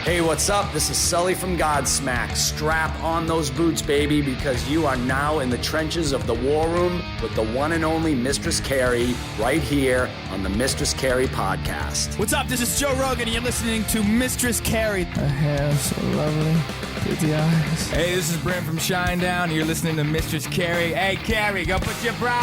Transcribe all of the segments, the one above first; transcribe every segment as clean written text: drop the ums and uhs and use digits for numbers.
Hey, what's up? This is Sully from Godsmack. Strap on those boots, baby, because you are now in the trenches of the war room with the one and only Mistress Carrie right here on the Mistress Carrie podcast. What's up? This is Joe Rogan, and you're listening to Mistress Carrie. Her hair so lovely. Pretty eyes. Hey, this is Brent from Shinedown, and you're listening to Mistress Carrie. Hey, Carrie, go put your bra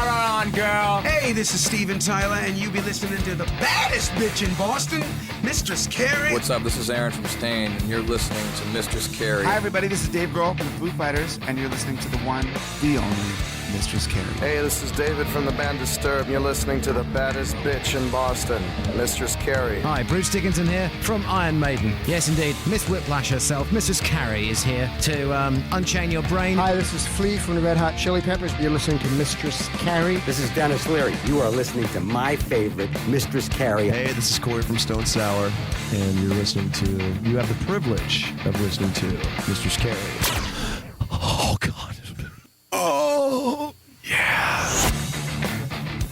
on, girl. Hey, this is Steven Tyler, and you be listening to the baddest bitch in Boston, Mistress Carrie. What's up? This is Aaron from Stain, and you're listening to Mistress Carrie. Hi, everybody. This is Dave Grohl from the Foo Fighters, and you're listening to the one, the only Mistress Carrie. Hey, this is David from the band Disturbed, and you're listening to the baddest bitch in Boston, Mistress Carrie. Hi, Bruce Dickinson here from Iron Maiden. Yes, indeed, Miss Whiplash herself, Mistress Carrie, is here to unchain your brain. Hi, this is Flea from the Red Hot Chili Peppers. You're listening to Mistress Carrie. This is Dennis Leary. You are listening to my favorite, Mistress Carrie. Hey, this is Corey from Stone Sour, and you have the privilege of listening to Mistress Carrie. Oh, God. Oh, yeah.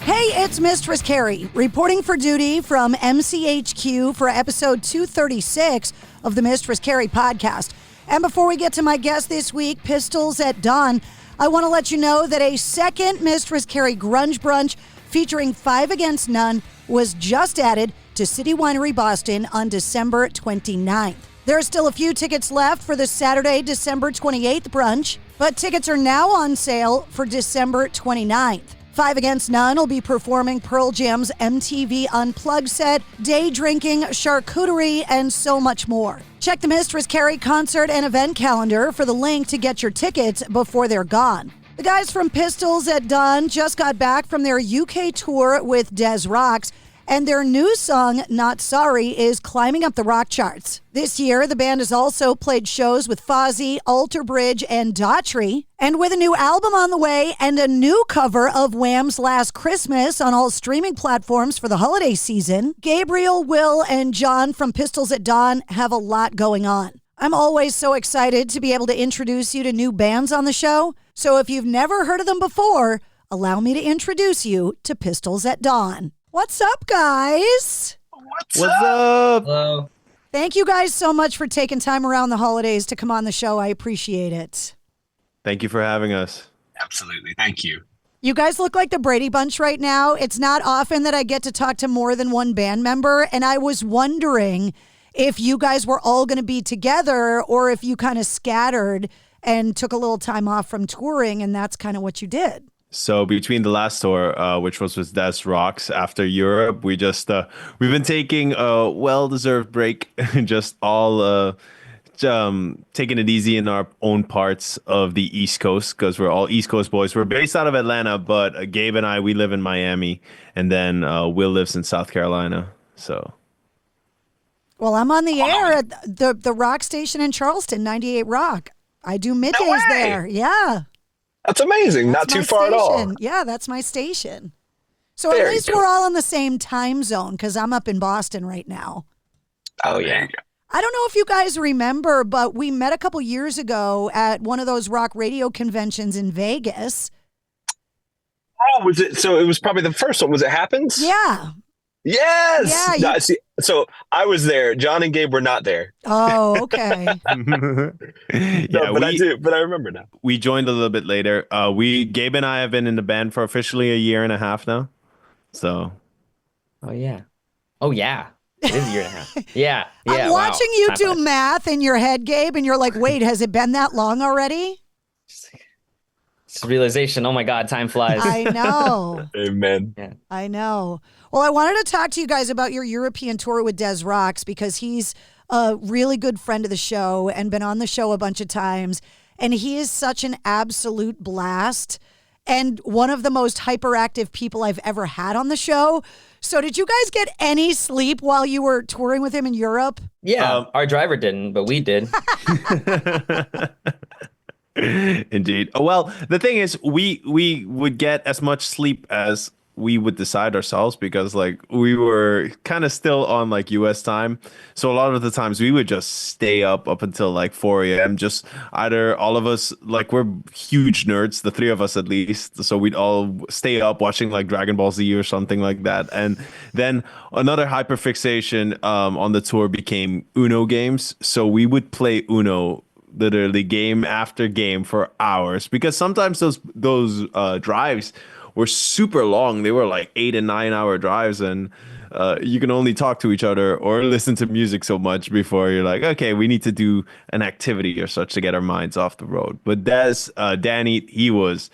Hey, it's Mistress Carrie, reporting for duty from MCHQ for episode 236 of the Mistress Carrie podcast. And before we get to my guest this week, Pistols at Dawn, I want to let you know that a second Mistress Carrie Grunge Brunch featuring Five Against None was just added to City Winery Boston on December 29th. There are still a few tickets left for the Saturday, December 28th brunch, but tickets are now on sale for December 29th. Five Against None will be performing Pearl Jam's MTV Unplugged set, day drinking, charcuterie, and so much more. Check the Mistress Carrie concert and event calendar for the link to get your tickets before they're gone. The guys from Pistols at Dawn just got back from their UK tour with Des Rocks, and their new song, Not Sorry, is climbing up the rock charts. This year, the band has also played shows with Fozzy, Alter Bridge, and Daughtry. And with a new album on the way and a new cover of Wham's Last Christmas on all streaming platforms for the holiday season, Gabriel, Will, and John from Pistols at Dawn have a lot going on. I'm always so excited to be able to introduce you to new bands on the show. So if you've never heard of them before, allow me to introduce you to Pistols at Dawn. What's up, guys? What's up? Hello. Thank you guys so much for taking time around the holidays to come on the show. I appreciate it. Thank you for having us. Absolutely. Thank you. You guys look like the Brady Bunch right now. It's not often that I get to talk to more than one band member, and I was wondering if you guys were all going to be together or if you kind of scattered and took a little time off from touring, and that's kind of what you did. So between the last tour, which was with Des Rocks after Europe, we've been taking a well-deserved break, just all taking it easy in our own parts of the East Coast because we're all East Coast boys. We're based out of Atlanta, but Gabe and I, we live in Miami, and then Will lives in South Carolina. So, well, I'm on the air at the rock station in Charleston, 98 Rock. I do middays there. Yeah. That's amazing. Not too far at all. Yeah, that's my station. So at least we're all in the same time zone because I'm up in Boston right now. Oh, yeah. I don't know if you guys remember, but we met a couple years ago at one of those rock radio conventions in Vegas. Oh, was it? So it was probably the first one. Was it Happens? Yeah. Yes. Yeah, so I was there. John and Gabe were not there. Oh, okay. But I remember now. We joined a little bit later. Gabe and I have been in the band for officially a year and a half now. So. Oh yeah. It is a year and a half. Yeah. I'm watching you do math in your head, Gabe, and you're like, wait, has it been that long already? It's realization. Oh my God, time flies. I know. Amen. Yeah. I know. Well, I wanted to talk to you guys about your European tour with Des Rocks because he's a really good friend of the show and been on the show a bunch of times. And he is such an absolute blast and one of the most hyperactive people I've ever had on the show. So did you guys get any sleep while you were touring with him in Europe? Yeah, our driver didn't, but we did. Indeed. Well, the thing is, we would get as much sleep as we would decide ourselves because like we were kind of still on like US time. So a lot of the times we would just stay up until like 4 a.m. Just either all of us, like we're huge nerds, the three of us at least. So we'd all stay up watching like Dragon Ball Z or something like that. And then another hyperfixation on the tour became Uno games. So we would play Uno literally game after game for hours because sometimes those drives were super long. They were like 8 and 9 hour drives, and you can only talk to each other or listen to music so much before you're like, okay, we need to do an activity or such to get our minds off the road. But Danny, he was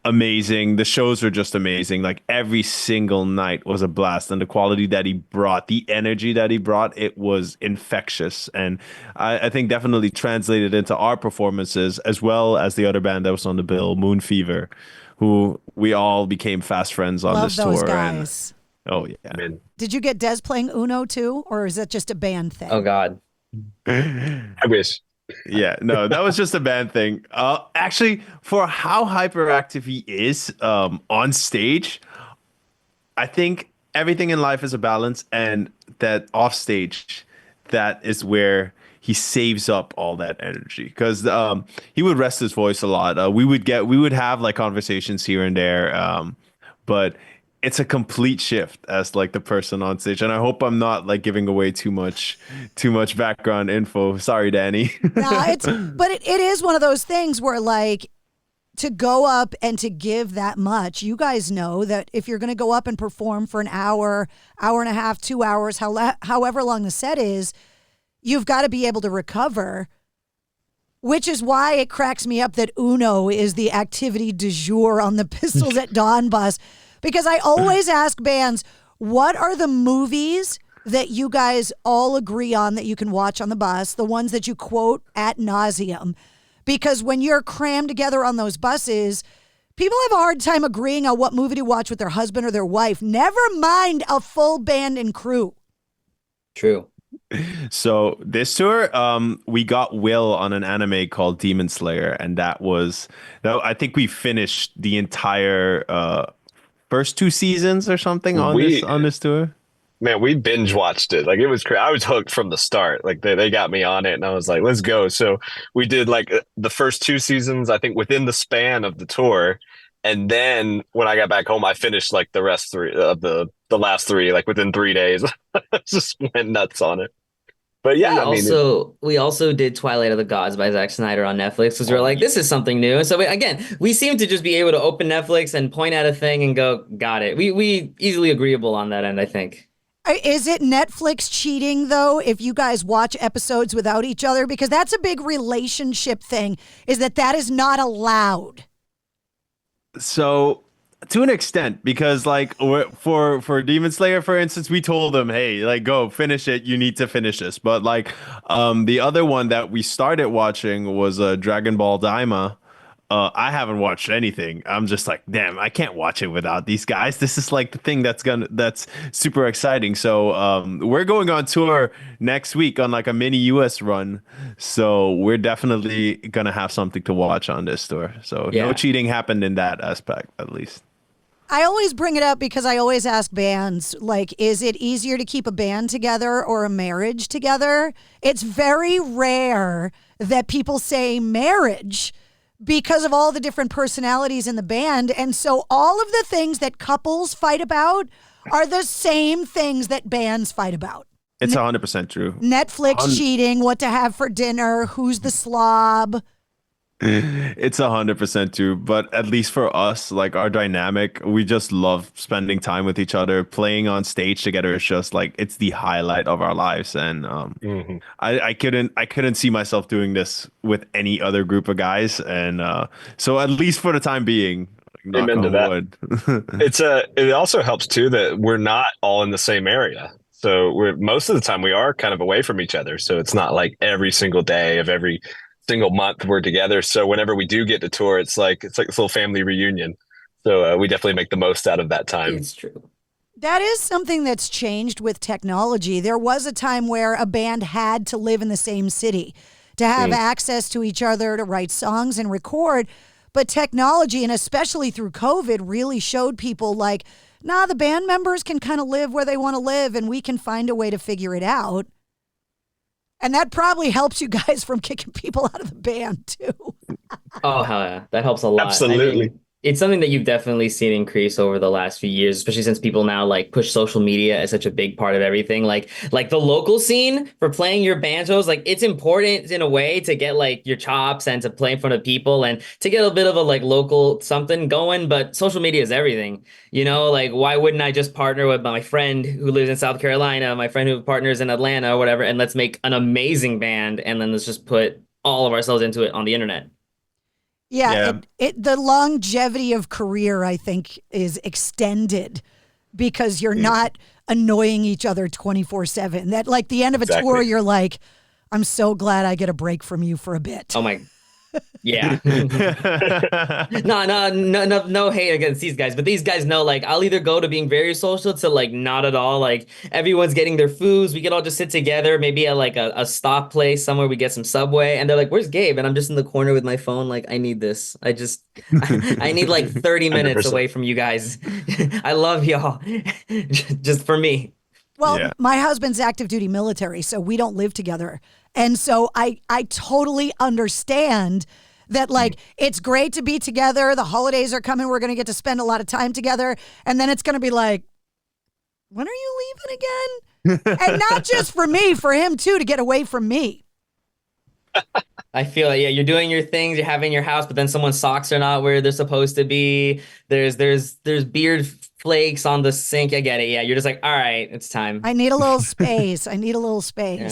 amazing. The shows were just amazing. Like every single night was a blast, and the quality that he brought, the energy that he brought, it was infectious. And I think definitely translated into our performances as well as the other band that was on the bill, Moon Fever, who we all became fast friends on this tour. Love those guys. Oh yeah. Did you get Des playing Uno too, or is that just a band thing? Oh God. I wish. Yeah, no, that was just a band thing. Actually, for how hyperactive he is on stage, I think everything in life is a balance, and that off stage, that is where he saves up all that energy, because he would rest his voice a lot. We would have like conversations here and there, but it's a complete shift as like the person on stage. And I hope I'm not like giving away too much background info. Sorry, Danny. But it is one of those things where like to go up and to give that much, you guys know that if you're going to go up and perform for an hour, hour and a half, 2 hours, however long the set is, you've got to be able to recover, which is why it cracks me up that Uno is the activity du jour on the Pistols at Dawn bus. Because I always ask bands, what are the movies that you guys all agree on that you can watch on the bus, the ones that you quote ad nauseum? Because when you're crammed together on those buses, people have a hard time agreeing on what movie to watch with their husband or their wife, never mind a full band and crew. True. So this tour, we got Will on an anime called Demon Slayer, and I think we finished the entire first 2 seasons or something on this tour. Man, we binge watched it. Like it was crazy. I was hooked from the start. Like they got me on it, and I was like, let's go. So we did like the first 2 seasons, I think, within the span of the tour. And then when I got back home, I finished like the rest 3 of the last 3, like within 3 days. Just went nuts on it. But yeah, we also did Twilight of the Gods by Zack Snyder on Netflix because we were like, this is something new. And so we seem to just be able to open Netflix and point at a thing and go, got it. We easily agreeable on that end, I think. Is it Netflix cheating, though, if you guys watch episodes without each other? Because that's a big relationship thing, is that is not allowed. So to an extent, because like for Demon Slayer, for instance, we told them, hey, like go finish it. You need to finish this. But like the other one that we started watching was Dragon Ball Daima. I haven't watched anything. I'm just like, damn, I can't watch it without these guys. This is like the thing that's super exciting. So we're going on tour next week on like a mini US run. So we're definitely gonna have something to watch on this tour. So no cheating happened in that aspect, at least. I always bring it up because I always ask bands, like, is it easier to keep a band together or a marriage together? It's very rare that people say marriage because of all the different personalities in the band. And so all of the things that couples fight about are the same things that bands fight about. It's 100% true. Netflix cheating, what to have for dinner, who's the slob. It's 100% true, but at least for us, like our dynamic, we just love spending time with each other. Playing on stage together is just like it's the highlight of our lives, and I couldn't see myself doing this with any other group of guys, and so at least for the time being, amen to that. It also helps too that we're not all in the same area. So most of the time we are kind of away from each other. So it's not like every single day of every single month we're together. So whenever we do get to tour, it's like this little family reunion. So we definitely make the most out of that time. It's true. That is something that's changed with technology. There was a time where a band had to live in the same city to have access to each other, to write songs and record. But technology, and especially through COVID, really showed people like, nah, the band members can kind of live where they want to live and we can find a way to figure it out. And that probably helps you guys from kicking people out of the band too. Oh, hell yeah. That helps a lot. Absolutely. I mean, it's something that you've definitely seen increase over the last few years, especially since people now like push social media as such a big part of everything. Like the local scene for playing your banjos, like it's important in a way to get like your chops and to play in front of people and to get a bit of a like local something going. But social media is everything, you know, like why wouldn't I just partner with my friend who lives in South Carolina, my friend who partners in Atlanta or whatever, and let's make an amazing band and then let's just put all of ourselves into it on the internet. Yeah. The longevity of career, I think, is extended because you're not annoying each other 24/7. That like the end of a tour, you're like, I'm so glad I get a break from you for a bit. Oh my. Yeah. No hate against these guys, but these guys know like I'll either go to being very social to like not at all. Like everyone's getting their foods. We can all just sit together, maybe at like a stop place somewhere. We get some Subway and they're like, where's Gabe? And I'm just in the corner with my phone. Like, I need this. I need like 30 minutes 100%. Away from you guys. I love y'all. Just for me. Well, my husband's active duty military, so we don't live together. And so I totally understand that, like, it's great to be together. The holidays are coming. We're going to get to spend a lot of time together. And then it's going to be like, when are you leaving again? And not just for me, for him, too, to get away from me. I feel like, you're doing your things, you're having your house, but then someone's socks are not where they're supposed to be. There's beard flakes on the sink. I get it. Yeah, you're just like, all right, it's time. I need a little space. Yeah.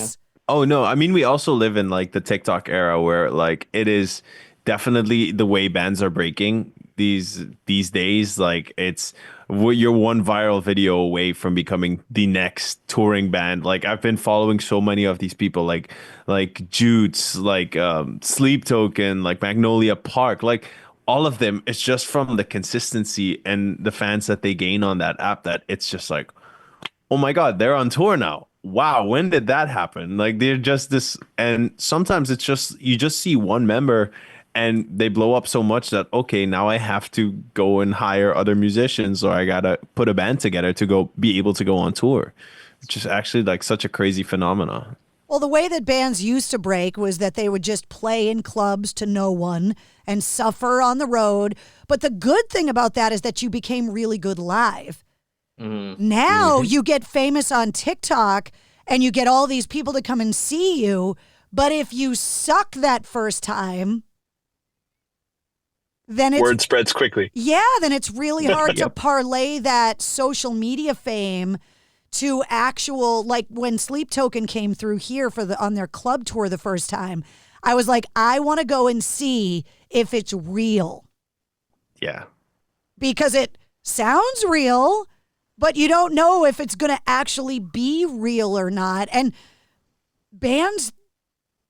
Oh, no. I mean, we also live in like the TikTok era where like it is definitely the way bands are breaking these days. Like you're one viral video away from becoming the next touring band. Like I've been following so many of these people like Jutes, like Sleep Token, like Magnolia Park, like all of them. It's just from the consistency and the fans that they gain on that app that it's just like, oh my God, they're on tour now. Wow, when did that happen? Like they're just this, and sometimes it's just you just see one member and they blow up so much that okay, now I have to go and hire other musicians or I gotta put a band together to go be able to go on tour. It's just actually like such a crazy phenomenon. Well, the way that bands used to break was that they would just play in clubs to no one and suffer on the road. But the good thing about that is that you became really good live. Now you get famous on TikTok and you get all these people to come and see you. But if you suck that first time, then word spreads quickly. Yeah, then it's really hard to parlay that social media fame to actual, like when Sleep Token came through here on their club tour the first time. I was like, I want to go and see if it's real. Yeah. Because it sounds real, but you don't know if it's going to actually be real or not. And bands,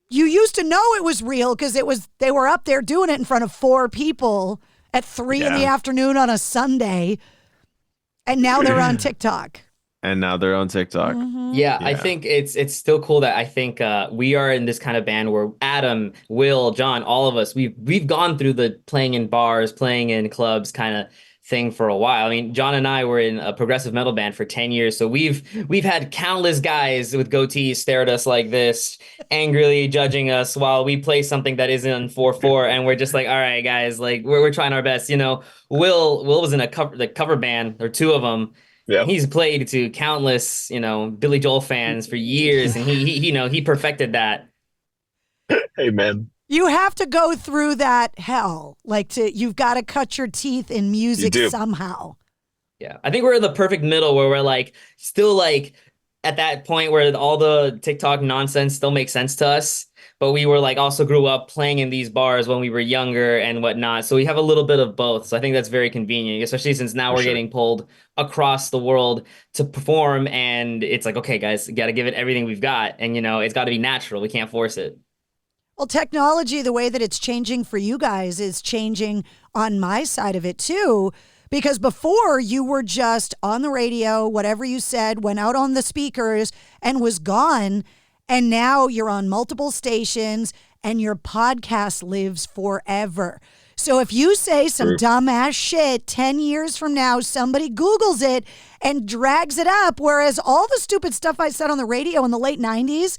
you used to know it was real because they were up there doing it in front of 4 people at 3 in the afternoon on a Sunday. And now they're on TikTok. Yeah, I think it's still cool that I think we are in this kind of band where Adam, Will, John, all of us, we've gone through the playing in bars, playing in clubs kind of thing for a while. I mean, John and I were in a progressive metal band for 10 years. So we've had countless guys with goatees stare at us like this, angrily judging us while we play something that isn't 4/4. And we're just like, all right, guys, like we're trying our best. You know, Will was in a cover band, or 2 of them. Yeah. He's played to countless, Billy Joel fans for years. And he perfected that. Hey, man. You have to go through that hell. You've got to cut your teeth in music somehow. Yeah. I think we're in the perfect middle where we're like still like at that point where all the TikTok nonsense still makes sense to us. But we were like also grew up playing in these bars when we were younger and whatnot. So we have a little bit of both. So I think that's very convenient, especially since now we're getting pulled across the world to perform. And it's like, okay, guys, got to give it everything we've got. And, it's got to be natural. We can't force it. Well, technology, the way that it's changing for you guys is changing on my side of it too, because before you were just on the radio, whatever you said went out on the speakers and was gone. And now you're on multiple stations and your podcast lives forever. So if you say some dumbass shit 10 years from now, somebody Googles it and drags it up, whereas all the stupid stuff I said on the radio in the late 90s,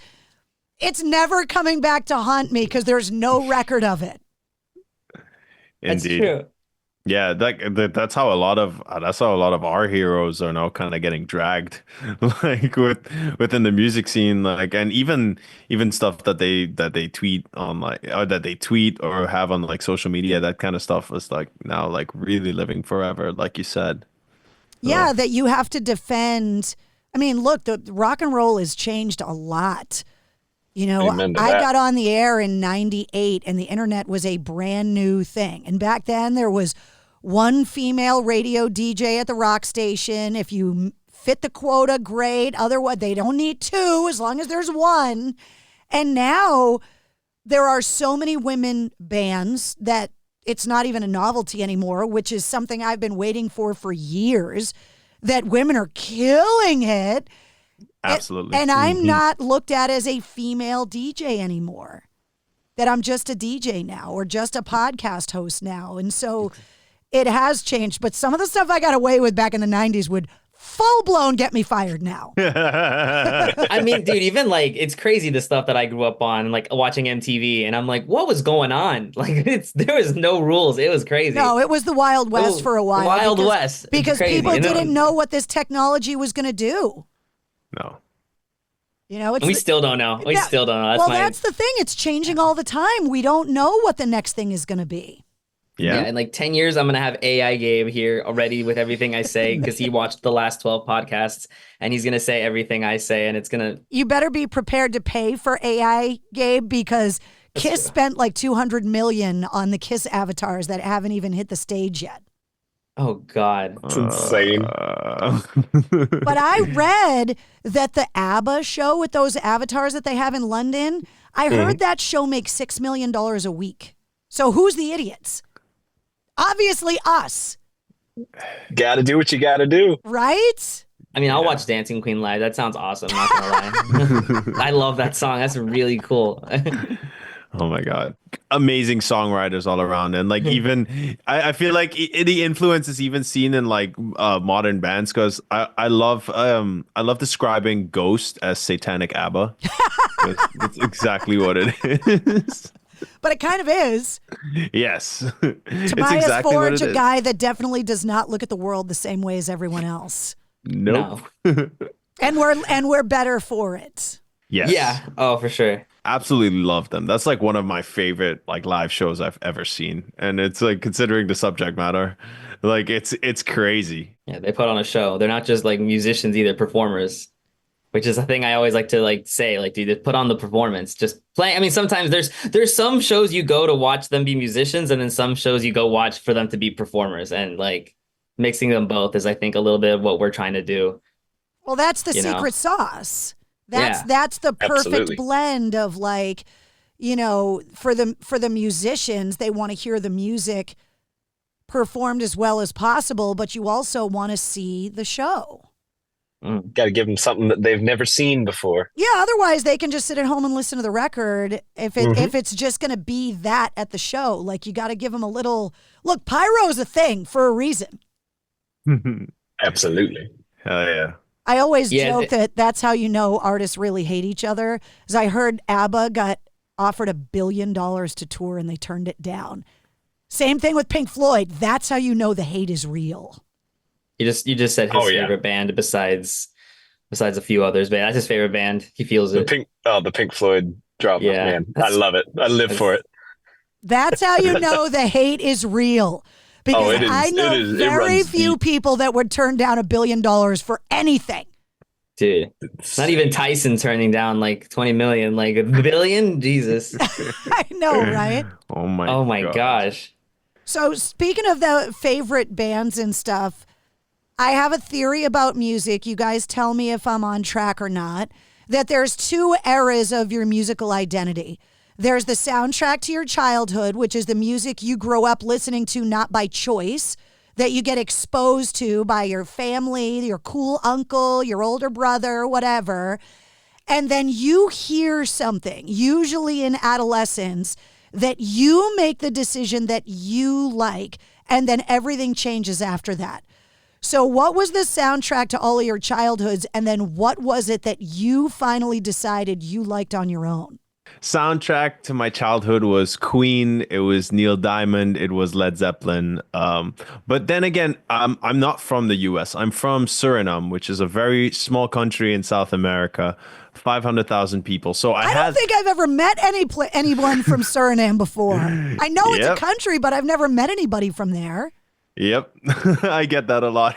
it's never coming back to haunt me because there's no record of it. Indeed. That's true. Yeah, that's how a lot of our heroes are now kind of getting dragged, like within the music scene, like, and even stuff that they tweet on, like, or that they tweet or have on like social media, that kind of stuff is like now like really living forever, like you said. Yeah, that you have to defend. I mean, look, the rock and roll has changed a lot. You know, I got on the air in 98 and the internet was a brand new thing. And back then there was one female radio DJ at the rock station. If you fit the quota, great. Otherwise, they don't need two as long as there's one. And now there are so many women bands that it's not even a novelty anymore, which is something I've been waiting for years, that women are killing it. Absolutely. And I'm not looked at as a female DJ anymore, that I'm just a DJ now or just a podcast host now. And so it has changed. But some of the stuff I got away with back in the 90s would full blown get me fired now. I mean, dude, even like, it's crazy the stuff that I grew up on, like watching MTV, and I'm like, what was going on? Like, there was no rules. It was crazy. No, it was the Wild West for a while. Wild West. Because people didn't know what this technology was going to do. No. You know, we still don't know. We still don't know. That's the thing. It's changing all the time. We don't know what the next thing is going to be. Yeah. In like 10 years, I'm going to have AI Gabe here already with everything I say because he watched the last 12 podcasts and he's going to say everything I say and it's going to... You better be prepared to pay for AI Gabe because Kiss spent like $200 million on the Kiss avatars that haven't even hit the stage yet. Oh, God. It's insane. But I read that the ABBA show with those avatars that they have in London, I heard that show makes $6 million a week. So who's the idiots? Obviously us. Gotta do what you gotta do. Right? I mean, I'll watch Dancing Queen live. That sounds awesome. Not gonna lie. I love that song. That's really cool. Oh my God. Amazing songwriters all around. And like, even I feel like the influence is even seen in like modern bands because I love describing Ghost as satanic ABBA. That's exactly what it is. But it kind of is. Yes. Tobias exactly Forge, a guy that definitely does not look at the world the same way as everyone else. Nope. No. And we're better for it. Yes. Yeah. Oh, for sure. Absolutely love them. That's like one of my favorite like live shows I've ever seen. And it's like, considering the subject matter, like it's crazy. Yeah, they put on a show. They're not just like musicians either, performers. Which is a thing I always like to like say, like, dude, put on the performance. Just play. I mean, sometimes there's some shows you go to watch them be musicians, and then some shows you go watch for them to be performers. And like mixing them both is, I think, a little bit of what we're trying to do. Well, that's the secret sauce. That's the perfect blend of like, you know, for the musicians, they want to hear the music performed as well as possible, but you also want to see the show. Got to give them something that they've never seen before. Yeah, otherwise they can just sit at home and listen to the record if it's just going to be that at the show. Like, you got to give them a little... Look, pyro's a thing for a reason. Absolutely. Hell yeah. I always joke that that's how you know artists really hate each other. As I heard ABBA got offered $1 billion to tour and they turned it down. Same thing with Pink Floyd. That's how you know the hate is real. You just said his favorite band besides a few others, but that's his favorite band. He feels it. The Pink Floyd drama, man. I love it. I live for it. That's how you know the hate is real. Because I know very few people that would turn down $1 billion for anything. Dude, not even Tyson turning down like 20 million, like $1 billion. Jesus. I know, right? Oh my gosh. So speaking of the favorite bands and stuff, I have a theory about music. You guys tell me if I'm on track or not. That there's two eras of your musical identity. There's the soundtrack to your childhood, which is the music you grow up listening to not by choice, that you get exposed to by your family, your cool uncle, your older brother, whatever. And then you hear something, usually in adolescence, that you make the decision that you like, and then everything changes after that. So what was the soundtrack to all of your childhoods, and then what was it that you finally decided you liked on your own? Soundtrack to my childhood was Queen. It was Neil Diamond. It was Led Zeppelin. But then again, I'm not from the U.S. I'm from Suriname, which is a very small country in South America, 500,000 people. So I don't think I've ever met anyone from Suriname before. I know it's a country, but I've never met anybody from there. Yep. I get that a lot,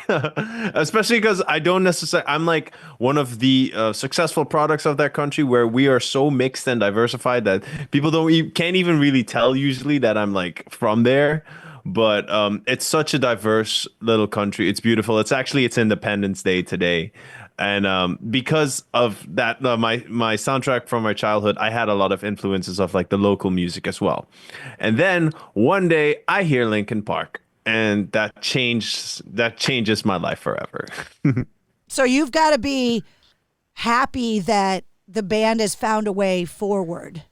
especially because I don't necessarily, I'm like one of the successful products of that country where we are so mixed and diversified that people can't even really tell usually that I'm like from there. But it's such a diverse little country. It's beautiful. It's Independence Day today. And because of that, my soundtrack from my childhood, I had a lot of influences of like the local music as well. And then one day I hear Linkin Park. And that changes my life forever. So you've got to be happy that the band has found a way forward.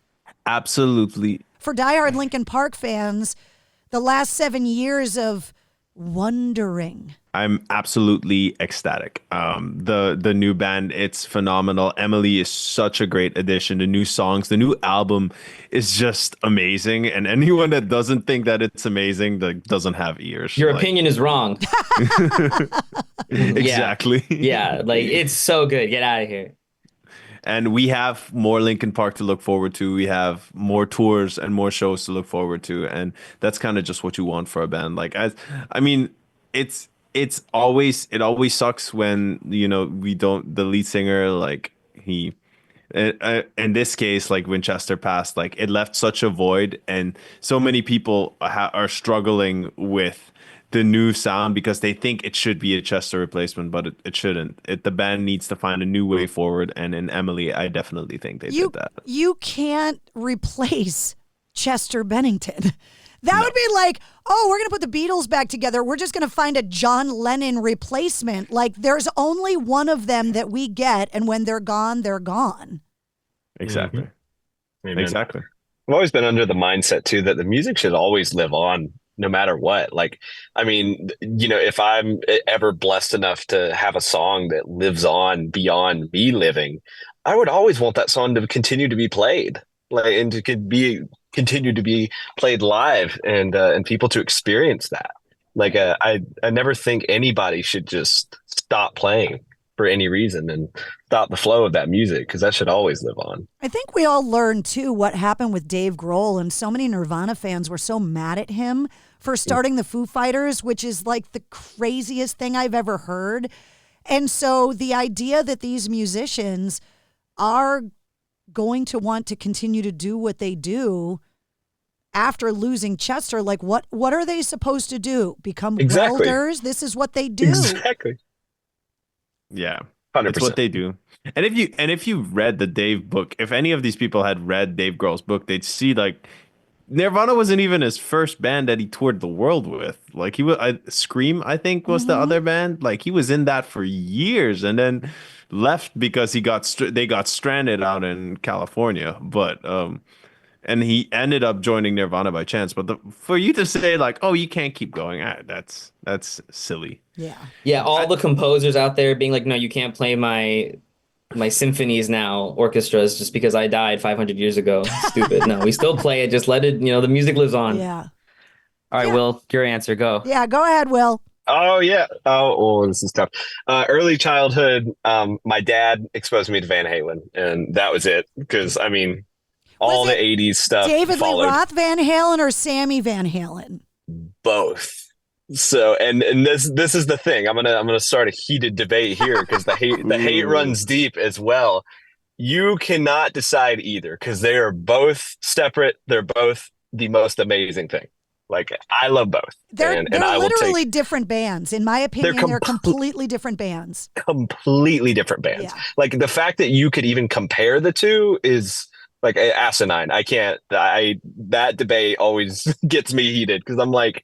Absolutely. For diehard Linkin Park fans, the last 7 years of wondering. I'm absolutely ecstatic. The new band, it's phenomenal. Emily is such a great addition. The new songs, the new album is just amazing. And anyone that doesn't think that it's amazing, doesn't have ears. Your opinion is wrong. Exactly. Yeah, like it's so good. Get out of here. And we have more Linkin Park to look forward to. We have more tours and more shows to look forward to. And that's kind of just what you want for a band. Like, it always sucks when, the lead singer, like in this case, like when Chester passed, like it left such a void, and so many people are struggling with the new sound because they think it should be a Chester replacement, but it shouldn't. The band needs to find a new way forward, and in Emily, I definitely think they did that. You can't replace Chester Bennington. That would be like, oh, we're going to put the Beatles back together. We're just going to find a John Lennon replacement. Like, there's only one of them that we get, and when they're gone, they're gone. Exactly. Mm-hmm. Exactly. I've always been under the mindset, too, that the music should always live on no matter what. Like, I mean, if I'm ever blessed enough to have a song that lives on beyond me living, I would always want that song to continue to be played, like, and to continue to be played live, and people to experience that. Like, I never think anybody should just stop playing for any reason and stop the flow of that music, because that should always live on. I think we all learned too what happened with Dave Grohl, and so many Nirvana fans were so mad at him for starting the Foo Fighters, which is like the craziest thing I've ever heard. And so the idea that these musicians are going to want to continue to do what they do after losing Chester, like what are they supposed to do? Become welders? This is what they do. Exactly. Yeah, 100%. That's what they do. And if you read the Dave book, if any of these people had read Dave Grohl's book, they'd see like Nirvana wasn't even his first band that he toured the world with. Like Scream, I think, was the other band. Like he was in that for years, and then left because they got stranded out in California. But and he ended up joining Nirvana by chance. But for you to say like, oh, you can't keep going, that's silly. Yeah. All the composers out there being like, no, you can't play my symphonies now, orchestras, just because I died 500 years ago. Stupid. No, we still play it. Just let it, the music lives on. Yeah. All right, Will, your answer, go. Yeah, go ahead, Will. Oh, yeah. Oh, this is tough. Early childhood, my dad exposed me to Van Halen, and that was it. Because, I mean, all the 80s stuff David followed. Lee Roth Van Halen or Sammy Van Halen? Both. So, and this is the thing. I'm gonna start a heated debate here, because the hate runs deep as well. You cannot decide either, because they are both separate. They're both the most amazing thing. Like, I love both. They're literally different bands. In my opinion, they're completely different bands. Completely different bands. Yeah. Like, the fact that you could even compare the two is like asinine. That debate always gets me heated, because I'm like,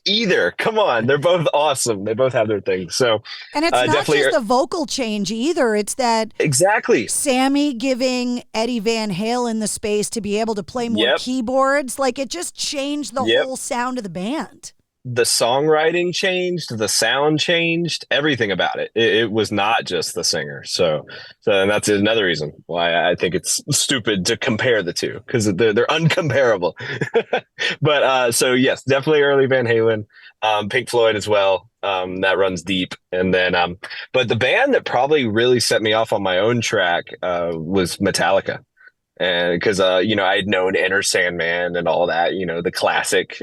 Either. Come on, they're both awesome. They both have their thing. So, and it's not definitely just the vocal change either. It's that exactly Sammy giving Eddie Van Halen the space to be able to play more keyboards. Like it just changed the whole sound of the band. The songwriting changed, the sound changed, everything about it. It was not just the singer. So and that's another reason why I think it's stupid to compare the two, because they're uncomparable. But so yes, definitely early Van Halen, Pink Floyd as well. That runs deep. And then but the band that probably really set me off on my own track was Metallica. And because you know, I had known Enter Sandman and all that, you know, the classic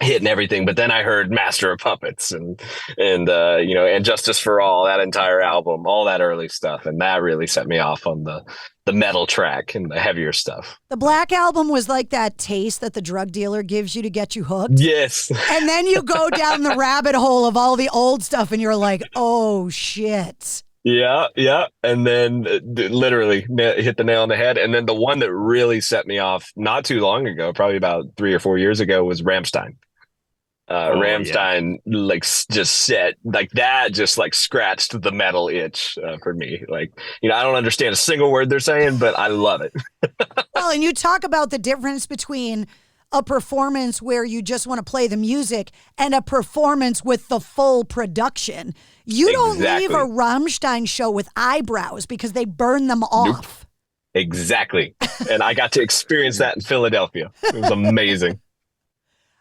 hit and everything, but then I heard Master of Puppets and you know, and Justice for All, that entire album, all that early stuff, and that really set me off on the metal track and the heavier stuff. The Black Album was like that taste that the drug dealer gives you to get you hooked. Yes. And then you go down the rabbit hole of all the old stuff and you're like, oh shit. Yeah. And then literally hit the nail on the head. And then the one that really set me off not too long ago, probably about 3 or 4 years ago, was Rammstein. Rammstein, like, just set like that, just like scratched the metal itch for me. Like, you know, I don't understand a single word they're saying, but I love it. Well, and you talk about the difference between a performance where you just want to play the music and a performance with the full production. You don't leave a Rammstein show with eyebrows because they burn them off. Nope. Exactly. And I got to experience that in Philadelphia. It was amazing.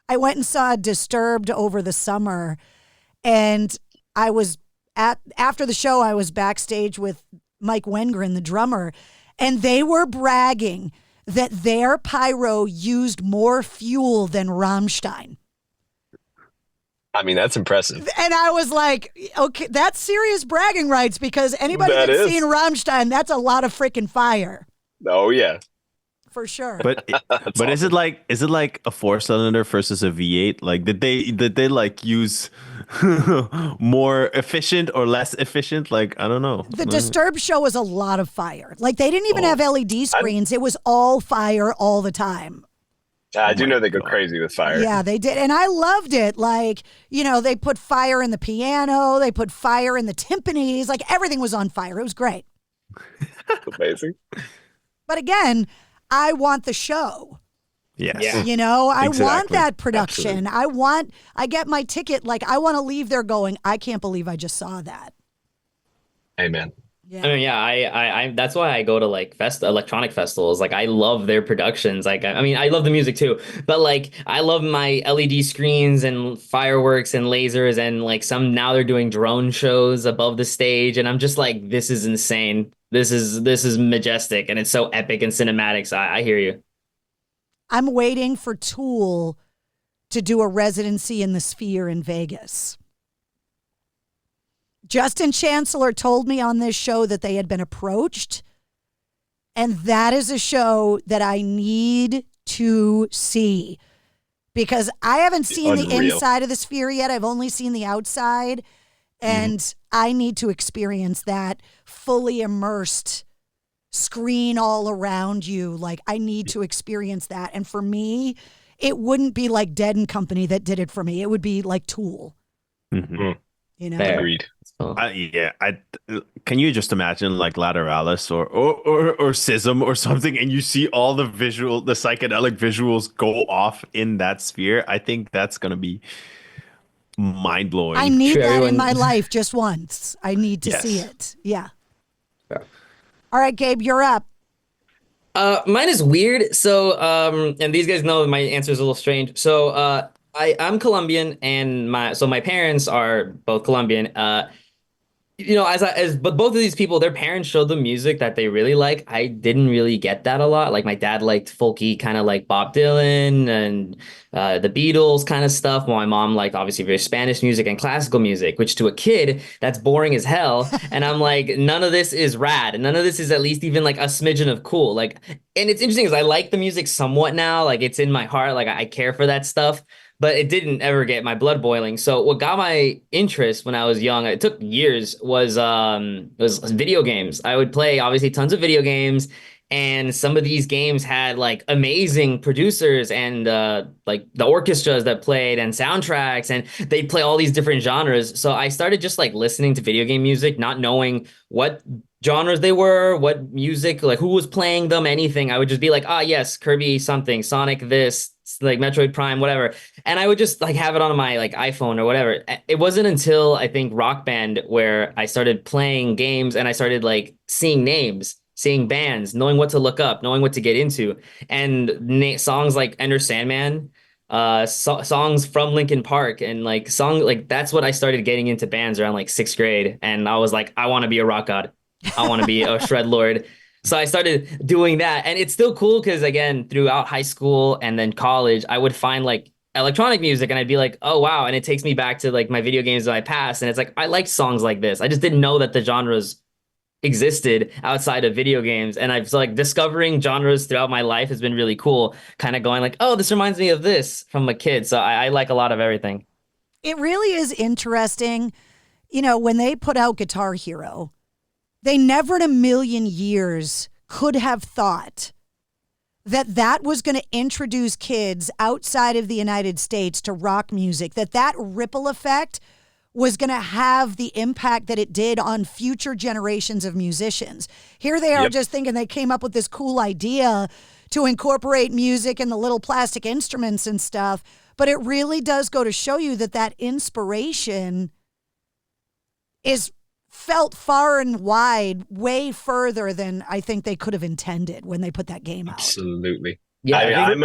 I went and saw Disturbed over the summer, and I was after the show, I was backstage with Mike Wengren, the drummer, and they were bragging that their pyro used more fuel than Rammstein. I mean, that's impressive. And I was like, okay, that's serious bragging rights, because anybody that's seen Rammstein, that's a lot of freaking fire. Oh, yeah. For sure. But awesome. is it like a 4-cylinder versus a V8? Like did they like use more efficient or less efficient? Like, I don't know. The Disturbed show was a lot of fire. Like they didn't even have LED screens. It was all fire all the time. I do know they go crazy with fire. Yeah, they did. And I loved it. Like, you know, they put fire in the piano, they put fire in the timpanis, like everything was on fire. It was great. Amazing. But again, I want the show. Yes. Yeah. You know, I want that production. Absolutely. I get my ticket. Like, I want to leave there going, I can't believe I just saw that. Amen. Yeah. I mean, I that's why I go to like electronic festivals. Like, I love their productions. Like, I mean, I love the music too, but like, I love my LED screens and fireworks and lasers, and like now they're doing drone shows above the stage, and I'm just like, this is insane. This is majestic, and it's so epic and cinematic. So I hear you. I'm waiting for Tool to do a residency in the Sphere in Vegas. Justin Chancellor told me on this show that they had been approached, and that is a show that I need to see, because I haven't seen the inside of the Sphere yet. I've only seen the outside, and I need to experience that fully immersed screen all around you. Like, I need to experience that. And for me, it wouldn't be like Dead and Company that did it for me. It would be like Tool. Mm-hmm. You know? Agreed. Can you just imagine like Lateralis or Schism or something, and you see all the psychedelic visuals go off in that sphere? I think that's gonna be mind blowing. I need that in my life just once. I need to see it. Yeah. All right, Gabe, you're up. Mine is weird. So, and these guys know my answer is a little strange. So, I'm Colombian, and my parents are both Colombian. You know, but both of these people, their parents showed them music that they really like. I didn't really get that a lot. Like, my dad liked folky, kind of like Bob Dylan and the Beatles kind of stuff. While my mom liked obviously very Spanish music and classical music, which to a kid, that's boring as hell. And I'm like, none of this is rad. And none of this is at least even like a smidgen of cool. Like, and it's interesting because I like the music somewhat now. Like, it's in my heart. Like, I care for that stuff. But it didn't ever get my blood boiling. So what got my interest when I was young, it took years, was video games. I would play obviously tons of video games, And some of these games had like amazing producers and like the orchestras that played and soundtracks, and they'd play all these different genres. So I started just like listening to video game music, not knowing what genres they were, what music, like who was playing them, anything. I would just be like, ah, yes, Kirby something, Sonic this, like Metroid Prime, whatever. And I would just like have it on my like iPhone or whatever. It wasn't until I think Rock Band where I started playing games and I started like seeing names, seeing bands, knowing what to look up, knowing what to get into. And songs like Enter Sandman, songs from Linkin Park, and like that's what I started getting into bands around like 6th grade. And I was like, I want to be a rock god. I want to be a shred lord. So I started doing that. And it's still cool because, again, throughout high school and then college, I would find like electronic music and I'd be like, oh, wow. And it takes me back to like my video games that I passed. And it's like, I like songs like this. I just didn't know that the genres existed outside of video games. And I've like discovering genres throughout my life has been really cool. Kind of going like, oh, this reminds me of this from a kid. So I like a lot of everything. It really is interesting. You know, when they put out Guitar Hero, they never in a million years could have thought that that was going to introduce kids outside of the United States to rock music, that ripple effect was going to have the impact that it did on future generations of musicians. Here they are just thinking they came up with this cool idea to incorporate music and the little plastic instruments and stuff, but it really does go to show you that inspiration is felt far and wide, way further than I think they could have intended when they put that game out. Absolutely. Yeah,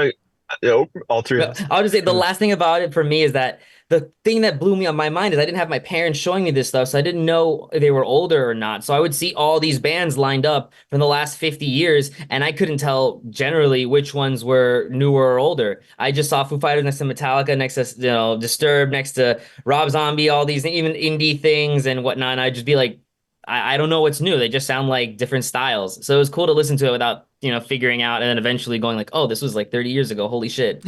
all three of us. I'll just say the last thing about it for me is that the thing that blew me on my mind is I didn't have my parents showing me this stuff, so I didn't know if they were older or not. So I would see all these bands lined up from the last 50 years, and I couldn't tell generally which ones were newer or older. I just saw Foo Fighters next to Metallica, next to Disturbed, next to Rob Zombie, all these even indie things and whatnot. And I'd just be like, I don't know what's new. They just sound like different styles. So it was cool to listen to it without, figuring out, and then eventually going like, oh, this was like 30 years ago. Holy shit.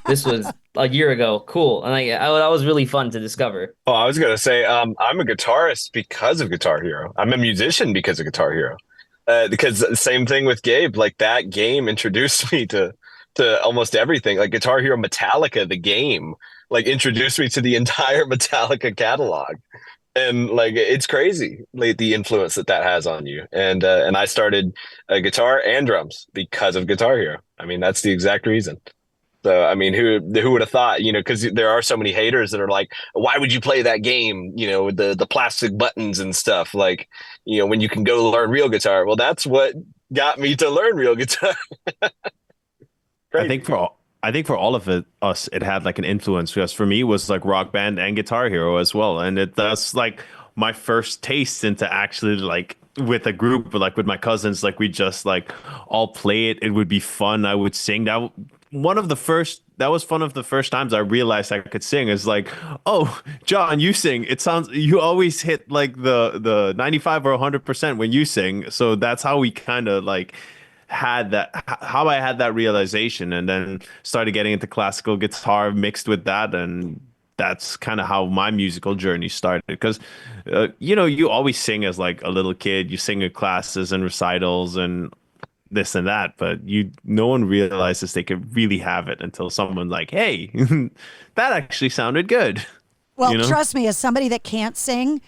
This was a year ago. Cool. And that was really fun to discover. Oh, I was going to say, I'm a guitarist because of Guitar Hero. I'm a musician because of Guitar Hero. Because same thing with Gabe, like that game introduced me to almost everything. Like Guitar Hero Metallica, the game, like introduced me to the entire Metallica catalog. And like it's crazy, like the influence that has on you. And I started guitar and drums because of Guitar Hero. I mean, that's the exact reason. So I mean, who would have thought? Because there are so many haters that are like, why would you play that game? With the plastic buttons and stuff. Like, when you can go learn real guitar. Well, that's what got me to learn real guitar. I think for all of us, it had like an influence, because for me it was like Rock Band and Guitar Hero as well. And that's like my first taste into actually like with a group, like with my cousins, like we just like all play it. It would be fun. I would sing. That was one of the first times I realized I could sing. Is like, oh, John, you sing. It sounds, you always hit like the 95 or 100% when you sing. So that's how we kind of like had that realization, and then started getting into classical guitar mixed with that, and that's kind of how my musical journey started. Because you always sing as like a little kid, you sing at classes and recitals and this and that, but no one realizes they could really have it until someone's like, hey, that actually sounded good. Well, trust me, as somebody that can't sing,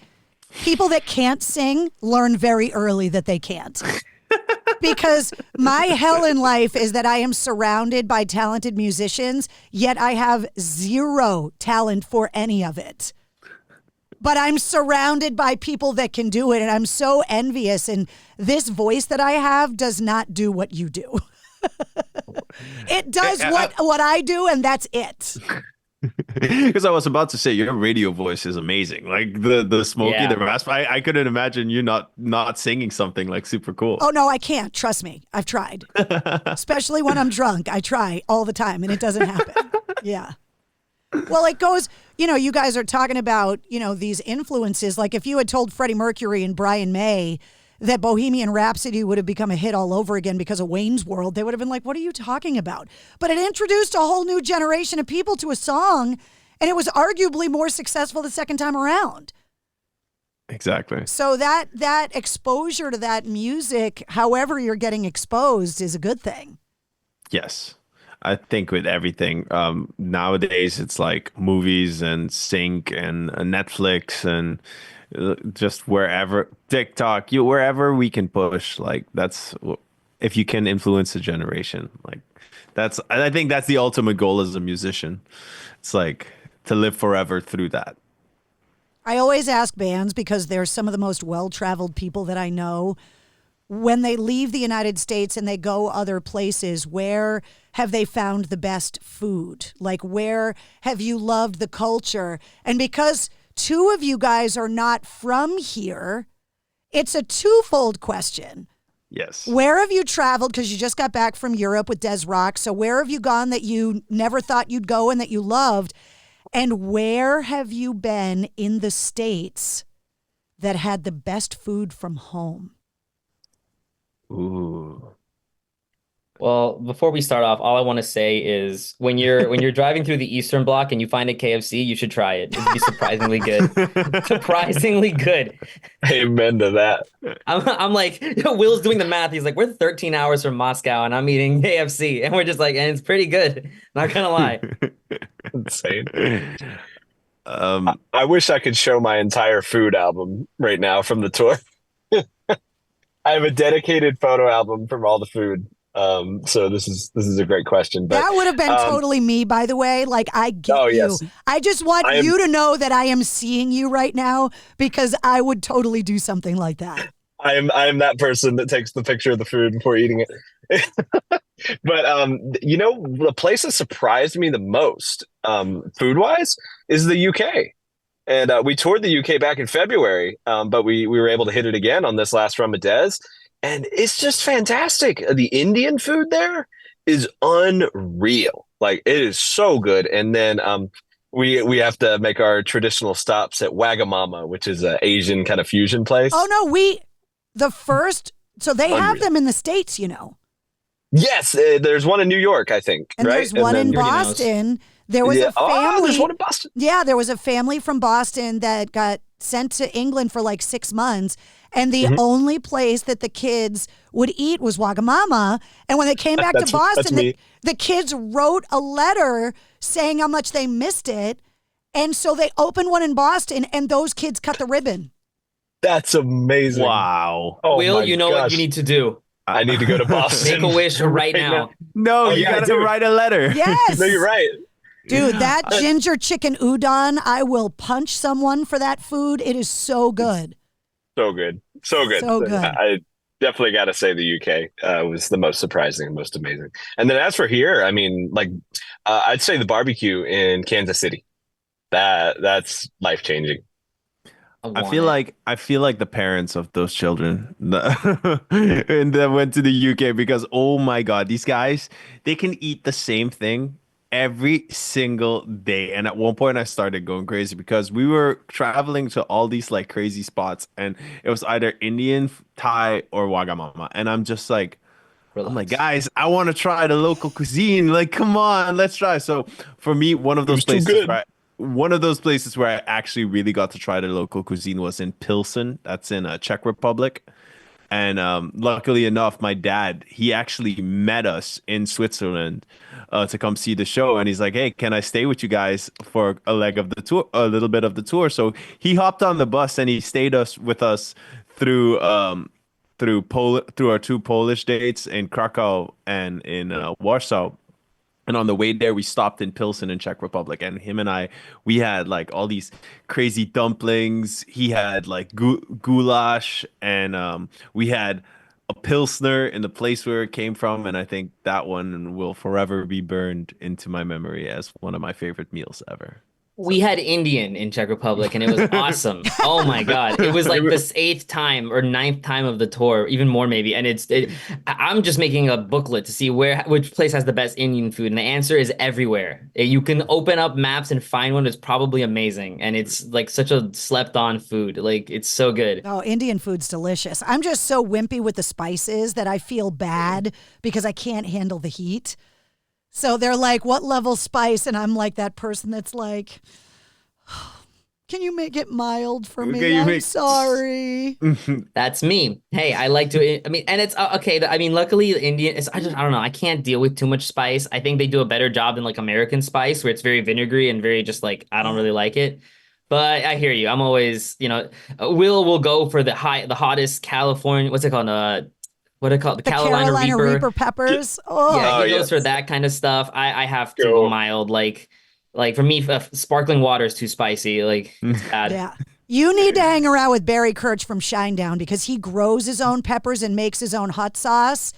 people that can't sing learn very early that they can't. Because my hell in life is that I am surrounded by talented musicians, yet I have zero talent for any of it. But I'm surrounded by people that can do it, and I'm so envious. And this voice that I have does not do what you do. It does what I do, and that's it. Because I was about to say, your radio voice is amazing. Like the smoky, the rasp. I couldn't imagine you not singing something like super cool. Oh no, I can't. Trust me, I've tried. Especially when I'm drunk, I try all the time, and it doesn't happen. Yeah. Well, it goes. You guys are talking about these influences. Like if you had told Freddie Mercury and Brian May that Bohemian Rhapsody would have become a hit all over again because of Wayne's World, they would have been like, what are you talking about? But it introduced a whole new generation of people to a song, and it was arguably more successful the second time around. Exactly. So that exposure to that music, however you're getting exposed, is a good thing. Yes. I think with everything, nowadays it's like movies and sync and Netflix and just wherever TikTok, wherever we can push. Like that's if you can influence a generation. Like I think that's the ultimate goal as a musician. It's like to live forever through that. I always ask bands because they're some of the most well-traveled people that I know. When they leave the United States and they go other places, where have they found the best food? Like, where have you loved the culture? And because two of you guys are not from here, it's a twofold question. Yes. Where have you traveled? Because you just got back from Europe with Des Rock. So where have you gone that you never thought you'd go and that you loved? And where have you been in the States that had the best food from home? Ooh. Well, before we start off, all I want to say is when you're driving through the Eastern Bloc and you find a KFC, you should try it. It'd be surprisingly good. Surprisingly good. Amen to that. I'm like, Will's doing the math. He's like, we're 13 hours from Moscow and I'm eating KFC. And we're just like, and it's pretty good. Not gonna lie. Insane. I wish I could show my entire food album right now from the tour. I have a dedicated photo album from all the food. So this is a great question. But that would have been totally me, by the way. Like, I get you. Yes. I just want you to know that I am seeing you right now because I would totally do something like that. I am that person that takes the picture of the food before eating it. But the place that surprised me the most, food wise, is the UK. And we toured the UK back in February, but we were able to hit it again on this last run with Des. And it's just fantastic. The Indian food there is unreal. Like, it is so good. And then we have to make our traditional stops at Wagamama, which is an Asian kind of fusion place. Oh, no, so they have them in the States, you know. Yes, there's one in New York, I think. And right? there's one in Boston. There was a family. There's one in Boston. Yeah, there was a family from Boston that got sent to England for like 6 months. And the only place that the kids would eat was Wagamama. And when they came back to Boston, the kids wrote a letter saying how much they missed it. And so they opened one in Boston, and those kids cut the ribbon. That's amazing. Wow. Oh, Will, you know what you need to do? I need to go to Boston. Make a wish right now. No, you got to write a letter. Yes. No, you're right. Dude, that ginger chicken udon, I will punch someone for that food. It is so good. So good. So good. So good. I definitely got to say the UK was the most surprising and most amazing. And then as for here, I mean, like, I'd say the barbecue in Kansas City. That's life-changing. I feel like the parents of those children and that went to the UK because, oh my God, these guys, they can eat the same thing every single day. And at one point I started going crazy because we were traveling to all these like crazy spots and it was either Indian, Thai, or Wagamama. And I'm just like, I'm like, guys, I want to try the local cuisine. Like, come on, let's try. So for me, one of those places where I actually really got to try the local cuisine was in Pilsen. That's in Czech Republic. And luckily enough, my dad, he actually met us in Switzerland to come see the show. And he's like, hey, can I stay with you guys for a little bit of the tour? So he hopped on the bus and he stayed with us through our two Polish dates in Krakow and in Warsaw. And on the way there, we stopped in Pilsen in Czech Republic. And him and I, we had like all these crazy dumplings. He had like goulash. And we had a Pilsner in the place where it came from. And I think that one will forever be burned into my memory as one of my favorite meals ever. We had Indian in Czech Republic, and it was awesome. Oh my God. It was like the 8th time or 9th time of the tour, even more maybe. And I'm just making a booklet to see which place has the best Indian food. And the answer is everywhere. You can open up maps and find one that's probably amazing. And it's like such a slept on food. Like, it's so good. Oh, Indian food's delicious. I'm just so wimpy with the spices that I feel bad because I can't handle the heat. So they're like, what level spice? And I'm like that person that's like, Can you make it mild for me? Okay, I'm sorry. That's me. Hey, I like to. I mean, and it's okay. I mean, luckily, Indian. I don't know. I can't deal with too much spice. I think they do a better job than like American spice, where it's very vinegary and very just like I don't really like it. But I hear you. I'm always, will go for the hottest California. What's it called? What do they call it? The Carolina Reaper peppers. Yeah, he goes for that kind of stuff. I have to go mild. Like for me, sparkling water is too spicy. Like it's bad. Yeah. You need to hang around with Barry Kirch from Shinedown because he grows his own peppers and makes his own hot sauce.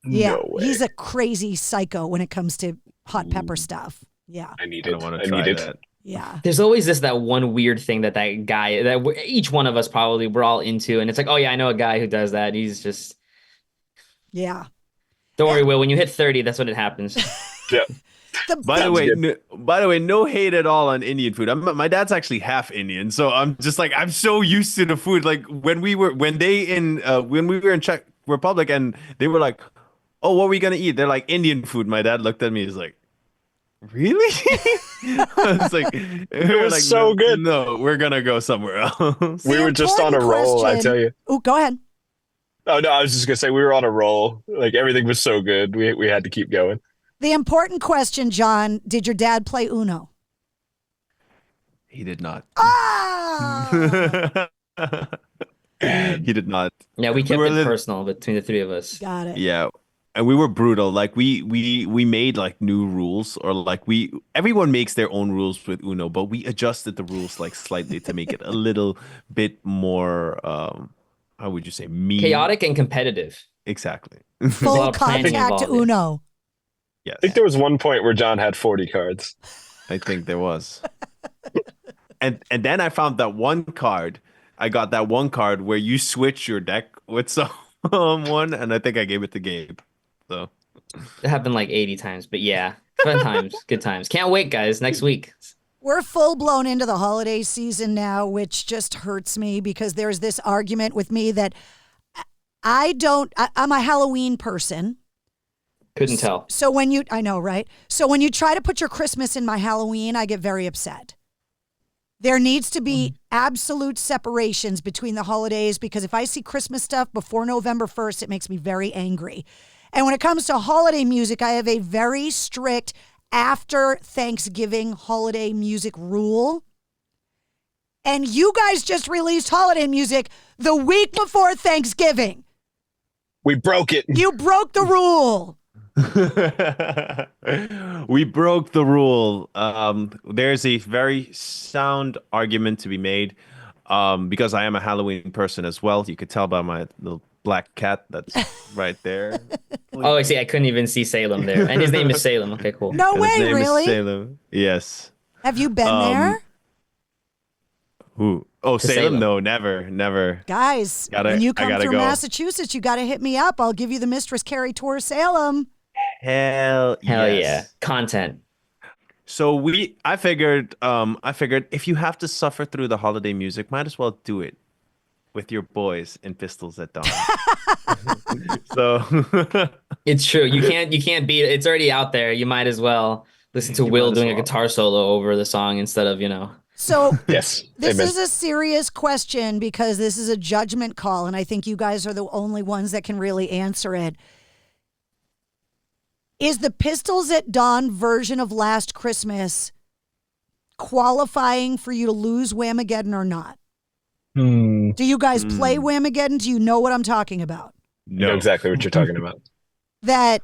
Yeah, he's a crazy psycho when it comes to hot pepper stuff. Yeah. I need that. Yeah. There's always that one weird thing that guy that each one of us probably we're all into, and it's like, oh yeah, I know a guy who does that. He's just Don't worry, Will. When you hit 30, that's when it happens. Yeah. By the way, no hate at all on Indian food. My dad's actually half Indian, so I'm just like I'm so used to the food. Like when we were in Czech Republic, and they were like, "Oh, what are we gonna eat?" They're like Indian food. My dad looked at me. He's like, "Really?" I was like, "It was so good." No, we're gonna go somewhere else. We were just on a roll. I tell you. Oh, go ahead. Oh no, I was just gonna say we were on a roll. Like everything was so good, we had to keep going. The important question, John, did your dad play Uno? He did not. Ah! He did not. Yeah, we kept it personal between the three of us. Got it. Yeah. And we were brutal. Like we made like new rules, or like everyone makes their own rules with Uno, but we adjusted the rules like slightly to make it a little bit more how would you say, chaotic and competitive. Exactly. Full contact Uno. Yes. I think there was one point where John had 40 cards. I think there was. and then I found that one card. I got that one card where you switch your deck with someone, and I think I gave it to Gabe. So it happened like 80 times, but yeah, fun times, good times. Can't wait, guys. Next week. We're full blown into the holiday season now, which just hurts me because there's this argument with me that I'm a Halloween person. Couldn't tell. So I know, right? So when you try to put your Christmas in my Halloween, I get very upset. There needs to be absolute separations between the holidays because if I see Christmas stuff before November 1st, it makes me very angry. And when it comes to holiday music, I have a very strict after Thanksgiving holiday music rule. And you guys just released holiday music the week before Thanksgiving. We broke it. You broke the rule. We broke the rule. There's a very sound argument to be made because I am a Halloween person as well. You could tell by my little black cat that's right there. Oh, I see. I couldn't even see Salem there. And his name is Salem. Okay, cool. No way, his name really? Is Salem. Yes. Have you been there? Who? Oh, Salem? Salem. No, never. Guys, when you come through Massachusetts, you got to hit me up. I'll give you the Mistress Carrie tour of Salem. Hell yeah. Content. So I figured if you have to suffer through the holiday music, might as well do it with your boys in Pistols at Dawn. So it's true. You can't beat it. It's already out there. You might as well listen to Will doing a guitar solo over the song instead of, So yes, this is a serious question because this is a judgment call, and I think you guys are the only ones that can really answer it. Is the Pistols at Dawn version of Last Christmas qualifying for you to lose Whamageddon or not? Do you guys play Whamageddon? Do you know what I'm talking about? No. I know exactly what you're talking about. That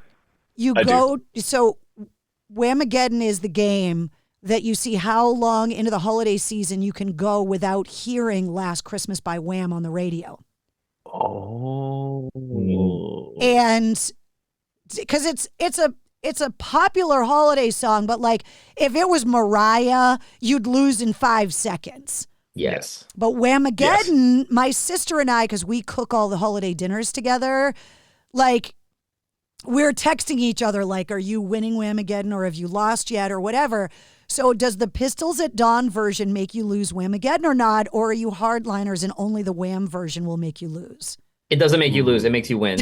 you so Whamageddon is the game that you see how long into the holiday season you can go without hearing Last Christmas by Wham on the radio. Oh. And because it's a popular holiday song, but like if it was Mariah, you'd lose in 5 seconds. Yes. But Whamageddon, my sister and I, because we cook all the holiday dinners together, like we're texting each other like, are you winning Whamageddon or have you lost yet or whatever? So does the Pistols at Dawn version make you lose Whamageddon or not? Or are you hardliners and only the Wham version will make you lose? It doesn't make you lose. It makes you win.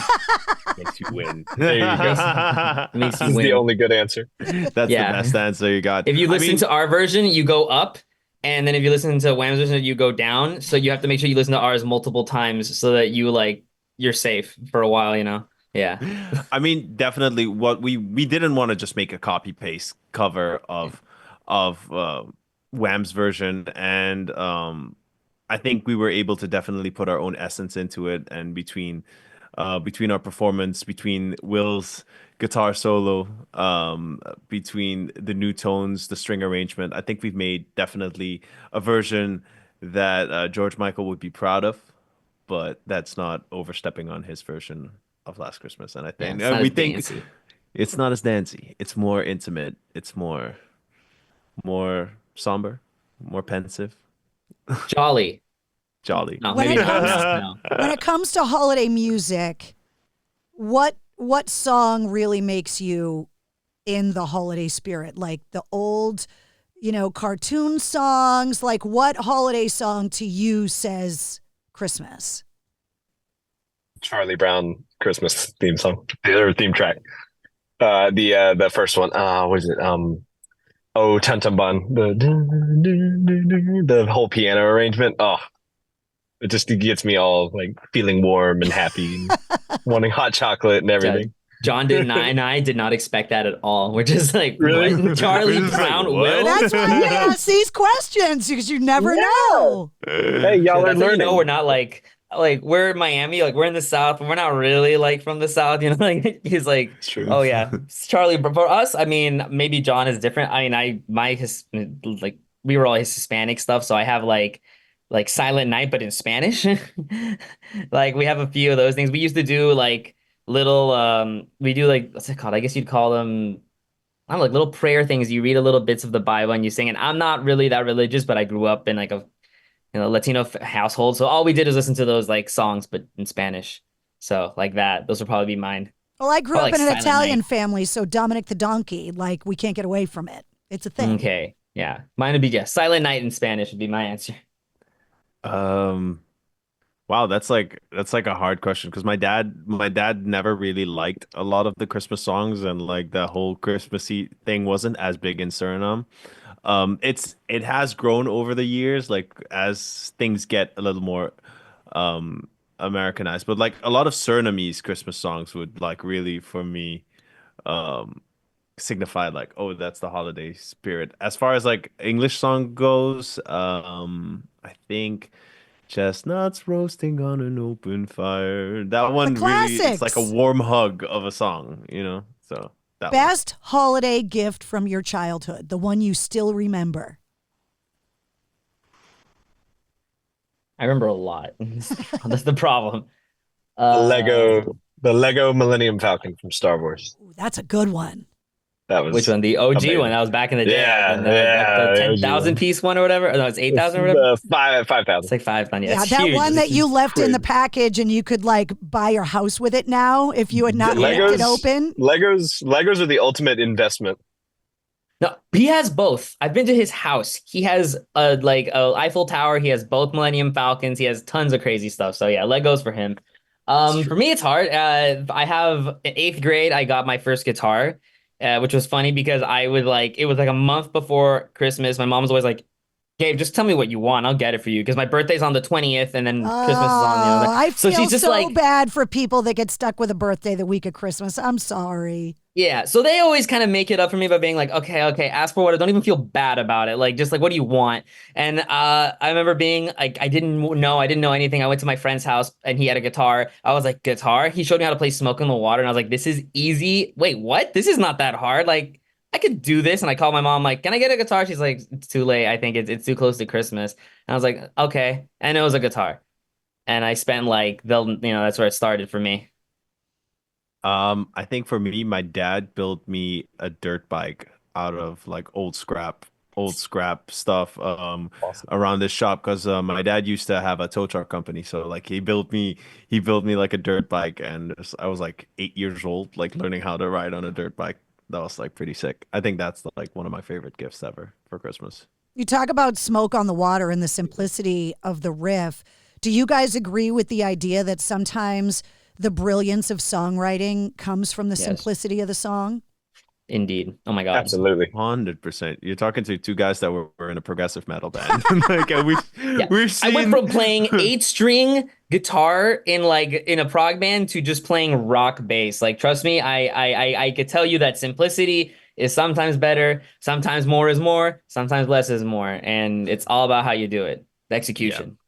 Makes you win. There you go. It makes you That's win. the only good answer. That's the best answer you got. If you listen to our version, you go up. And then if you listen to Wham's version, you go down. So you have to make sure you listen to ours multiple times so that you're safe for a while, Yeah. I mean, definitely what we didn't want to just make a copy paste cover of Wham's version, and I think we were able to definitely put our own essence into it, and between our performance, between Will's guitar solo, between the new tones, the string arrangement, I think we've made definitely a version that George Michael would be proud of, but that's not overstepping on his version of Last Christmas. And I think we think dancey. it's not as dancey. It's more intimate. It's more somber, more pensive. Jolly. No, When maybe it comes, not. when it comes to holiday music, what song really makes you in the holiday spirit? Like the old, cartoon songs? Like what holiday song to you says Christmas? Charlie Brown Christmas theme song, or theme track. The first one. What is it? Oh, Tum Tum Bun. The whole piano arrangement. Oh, it just gets me all like feeling warm and happy, and wanting hot chocolate and everything. John and I did not expect that at all. We're just like, Really? what? Charlie Brown will? That's why I ask these questions, because you never know. Hey, y'all are That's how learning. we're not like we're in Miami, like we're in the South, but we're not really like from the South, like he's like, oh yeah, it's Charlie. But for us, I mean, maybe John is different. I mean, we were all his Hispanic stuff, so I have like Silent Night, but in Spanish. Like we have a few of those things. We used to do like little we do like, what's it called? I guess you'd call them, I don't know, like little prayer things. You read a little bits of the Bible and you sing it. I'm not really that religious, but I grew up in like a Latino household. So all we did is listen to those like songs, but in Spanish. So like that, those would probably be mine. Well, I grew up like in an Silent Italian Night. family, so Dominic the Donkey, like we can't get away from it. It's a thing. Okay. Yeah. Mine would be, Silent Night in Spanish would be my answer. Wow, that's like a hard question, because my dad never really liked a lot of the Christmas songs, and like the whole Christmassy thing wasn't as big in Suriname. It has grown over the years, like as things get a little more Americanized, but like a lot of Surinamese Christmas songs would like really, for me, signify like, oh, that's the holiday spirit. As far as like English song goes, I think Chestnuts Roasting on an Open Fire. That one really, it's like a warm hug of a song, So that one. Best holiday gift from your childhood, the one you still remember. I remember a lot. That's the problem. The Lego Millennium Falcon from Star Wars. Ooh, that's a good one. That was which one? The OG amazing. one that was back in the day. Yeah, the 10,000 piece one or whatever. Or no, it's 8,000 or whatever. 5,000. It's like 5,000. Yeah, it's that huge. one that you left in the package, and you could like buy your house with it now if you had not left it open. Legos are the ultimate investment. No, he has both. I've been to his house. He has a Eiffel Tower. He has both Millennium Falcons. He has tons of crazy stuff. So yeah, Legos for him. For me, it's hard. I have in 8th grade, I got my first guitar, which was funny because it was like a month before Christmas. My mom was always like, Gabe, just tell me what you want. I'll get it for you. Because my birthday's on the 20th and then Christmas is on the other. I feel she's just so bad for people that get stuck with a birthday the week of Christmas. I'm sorry. Yeah, so they always kind of make it up for me by being like, okay, ask for what. I don't even feel bad about it. Like, just like, what do you want? And I remember being like, I didn't know anything. I went to my friend's house and he had a guitar. I was like, guitar? He showed me how to play Smoke in the Water. And I was like, this is easy. Wait, what? This is not that hard. Like, I could do this. And I called my mom, like, can I get a guitar? She's like, it's too late. I think it's too close to Christmas. And I was like, okay. And it was a guitar. And I spent that's where it started for me. I think for me, my dad built me a dirt bike out of like old scrap stuff around this shop, because my dad used to have a tow truck company. So like he built me like a dirt bike, and I was like 8 years old, like learning how to ride on a dirt bike. That was like pretty sick. I think that's like one of my favorite gifts ever for Christmas. You talk about Smoke on the Water and the simplicity of the riff. Do you guys agree with the idea that sometimes the brilliance of songwriting comes from the simplicity of the song? Indeed. Oh my God. Absolutely. 100%. You're talking to two guys that were in a progressive metal band. Like we've seen. I went from playing 8-string guitar in a prog band to just playing rock bass. Like, trust me, I could tell you that simplicity is sometimes better, sometimes more is more, sometimes less is more, and it's all about how you do it. The execution.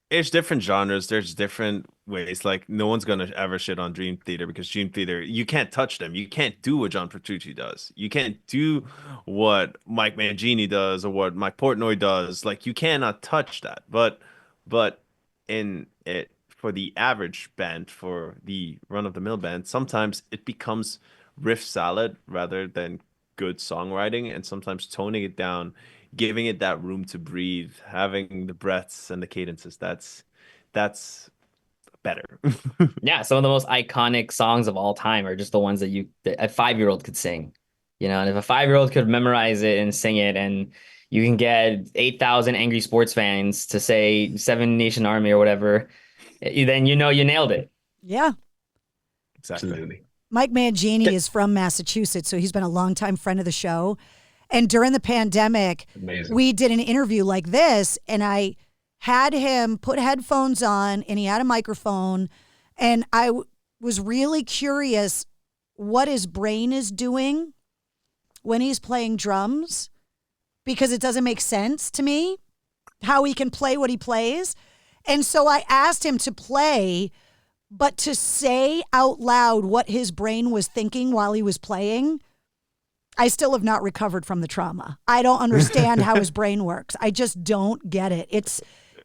It's different genres. There's different ways. Like no one's gonna ever shit on Dream Theater because Dream Theater, you can't touch them. You can't do what John Petrucci does. You can't do what Mike Mangini does or what Mike Portnoy does. Like you cannot touch that. But in it for the average band, for the run-of-the-mill band, sometimes it becomes riff salad rather than good songwriting, and sometimes toning it down, giving it that room to breathe, having the breaths and the cadences. That's better. Yeah, some of the most iconic songs of all time are just the ones that a 5-year-old could sing. And if a 5-year-old could memorize it and sing it, and you can get 8,000 angry sports fans to say Seven Nation Army or whatever, then you nailed it. Yeah. Exactly. Absolutely. Mike Mangini is from Massachusetts, so he's been a longtime friend of the show. And during the pandemic, we did an interview like this, and I had him put headphones on, and he had a microphone, and I was really curious what his brain is doing when he's playing drums, because it doesn't make sense to me how he can play what he plays. And so I asked him to play, but to say out loud what his brain was thinking while he was playing, I still have not recovered from the trauma. I don't understand how his brain works. I just don't get it.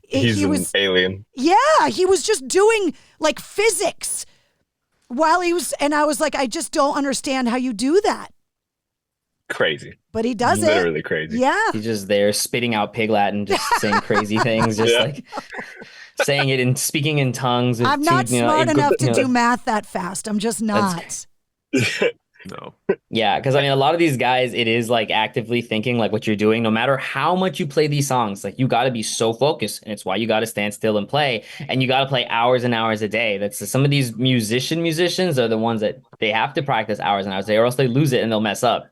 He's he was an alien. Yeah, he was just doing like physics while he was, and I was like, I just don't understand how you do that. Crazy. But he does it. Literally crazy. Yeah. He's just there spitting out pig Latin, just saying crazy things, just like saying it and speaking in tongues. I'm not smart enough to do math that fast. I'm just not. No. Yeah, because a lot of these guys, it is like actively thinking like what you're doing, no matter how much you play these songs. Like you got to be so focused, and it's why you got to stand still and play, and you got to play hours and hours a day. That's some of these musicians are the ones that they have to practice hours and hours a day, or else they lose it and they'll mess up.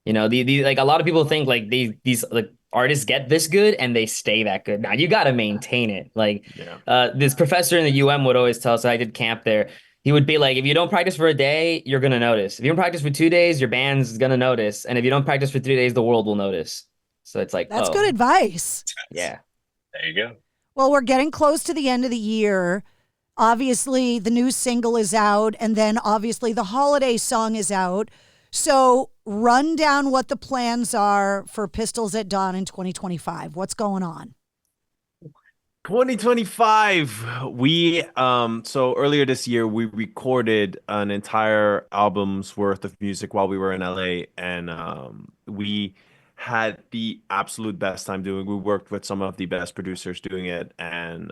Like a lot of people think like these like artists get this good and they stay that good. Now you got to maintain it. Like this professor in the UM would always tell us. I did camp there. He would be like, if you don't practice for a day, you're going to notice. If you don't practice for 2 days, your band's going to notice. And if you don't practice for 3 days, the world will notice. So it's like, that's good advice. Yeah. There you go. Well, we're getting close to the end of the year. Obviously, the new single is out. And then obviously the holiday song is out. So run down what the plans are for Pistols at Dawn in 2025. What's going on? 2025, we so earlier this year we recorded an entire album's worth of music while we were in LA, and we had the absolute best time doing. We worked with some of the best producers doing it, and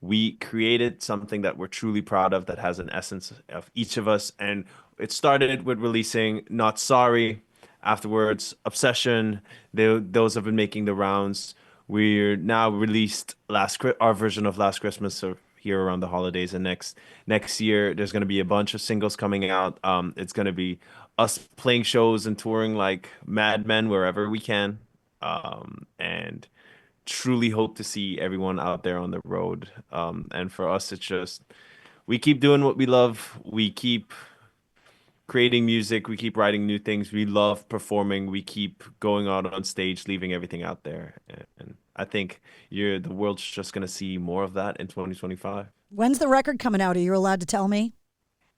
we created something that we're truly proud of, that has an essence of each of us. And it started with releasing Not Sorry, afterwards Obsession. Those have been making the rounds. We're now released our version of Last Christmas, so here around the holidays, and next year there's going to be a bunch of singles coming out. It's going to be us playing shows and touring like madmen wherever we can, and truly hope to see everyone out there on the road. And for us, it's just we keep doing what we love. We keep creating music, we keep writing new things, we love performing, we keep going out on stage, leaving everything out there, and I think the world's just going to see more of that in 2025. When's the record coming out? Are you allowed to tell me?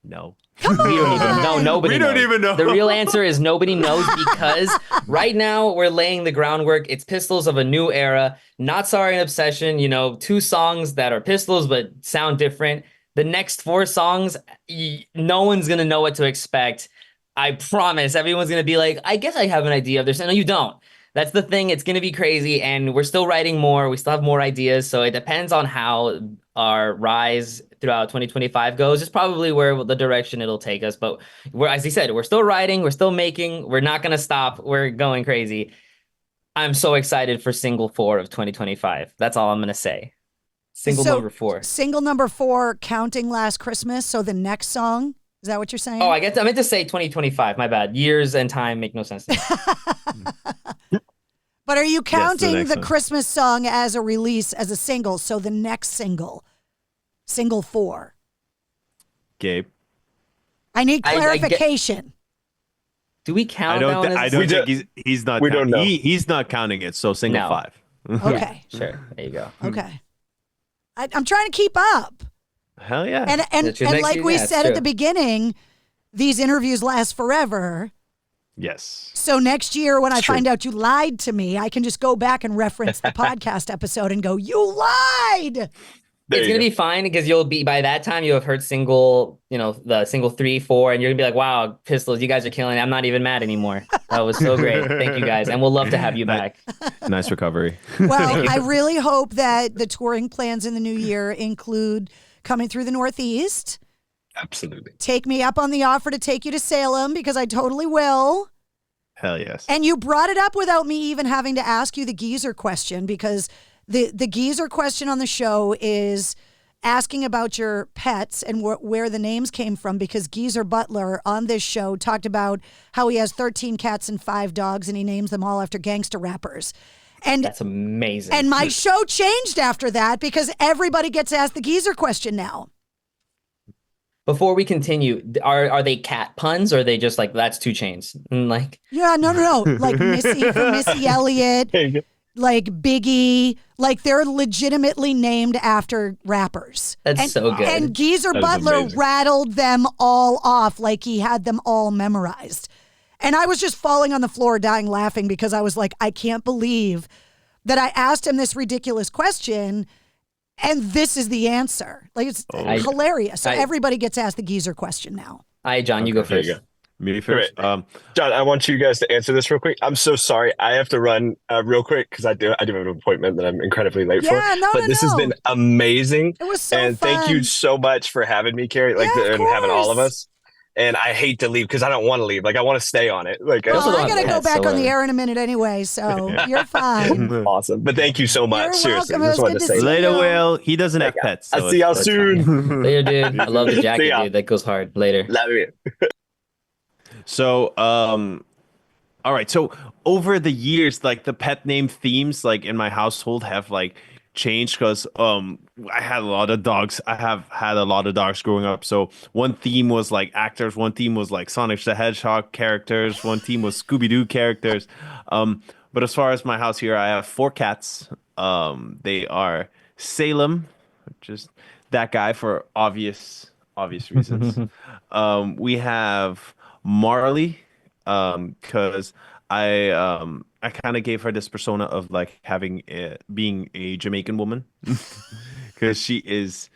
No. Come on. We don't even know. Nobody knows. Don't even know. The real answer is nobody knows, because right now we're laying the groundwork. It's Pistols of a new era. Not Sorry and Obsession, 2 songs that are Pistols but sound different. The next 4 songs, no one's going to know what to expect. I promise. Everyone's going to be like, I guess I have an idea of this. No, you don't. That's the thing. It's going to be crazy. And we're still writing more. We still have more ideas. So it depends on how our rise throughout 2025 goes. It's probably where the direction it'll take us. But as he said, we're still writing. We're still making. We're not going to stop. We're going crazy. I'm so excited for single 4 of 2025. That's all I'm going to say. Single number 4. Single number 4, counting Last Christmas. So the next song Is that what you're saying? Oh, I meant to say 2025. My bad. Years and time make no sense to me. But are you counting the one. Christmas song as a release, as a single? So the next single 4. Gabe. I need clarification. Do we count I don't. that one I as don't think he's not. We don't know. He's not counting it. So single No. 5. Okay. Sure. There you go. Okay. I'm trying to keep up. Hell yeah. And like we said at the beginning, these interviews last forever. Yes. So next year when I True. find out you lied to me, I can just go back and reference the podcast episode and go, you lied. It's going to be fine because by that time, you'll have heard the single 3, 4, and you're going to be like, wow, Pistols, you guys are killing it. I'm not even mad anymore. That was so great. Thank you guys. And we'll love to have you back. Nice recovery. Well, I really hope that the touring plans in the new year include coming through the Northeast. Absolutely. Take me up on the offer to take you to Salem because I totally will. Hell yes. And you brought it up without me even having to ask you the geezer question because the geezer question on the show is asking about your pets and where the names came from because Geezer Butler on this show talked about how he has 13 cats and 5 dogs and he names them all after gangster rappers. And that's amazing. And my show changed after that because everybody gets asked the geezer question now. Before we continue, are they cat puns or are they just like, that's 2 Chainz? Like, yeah, no. Like Missy from Missy Elliott, like Biggie, like they're legitimately named after rappers. That's so good. And Geezer Butler rattled them all off like he had them all memorized. And I was just falling on the floor dying laughing because I was like, I can't believe that I asked him this ridiculous question and this is the answer. Like it's hilarious. So everybody gets asked the geezer question now. All right, John, you go first. You go. Me first. John, I want you guys to answer this real quick. I'm so sorry. I have to run real quick because I do have an appointment that I'm incredibly late for. But this has been amazing. It was so fun. Thank you so much for having me, Carrie, and having all of us. And I hate to leave because I don't want to leave. Like I want to stay on it. Like well, I gotta go back on the air in a minute anyway, so you're fine. Awesome. But thank you so much. You're Seriously. welcome. Just wanted to say Later, Will. He doesn't have pets. I'll see y'all soon. Later, dude. I love the jacket, dude. That goes hard. Later. Love you. So, all right. So over the years, like the pet name themes, like in my household have like changed because I had a lot of dogs. I have had a lot of dogs growing up. So one theme was like actors, one theme was like Sonic the Hedgehog characters, one theme was Scooby-Doo characters. But as far as my house here, I have 4 cats. They are Salem, which is that guy for obvious reasons. We have Marley, because I kind of gave her this persona of like being a Jamaican woman because she is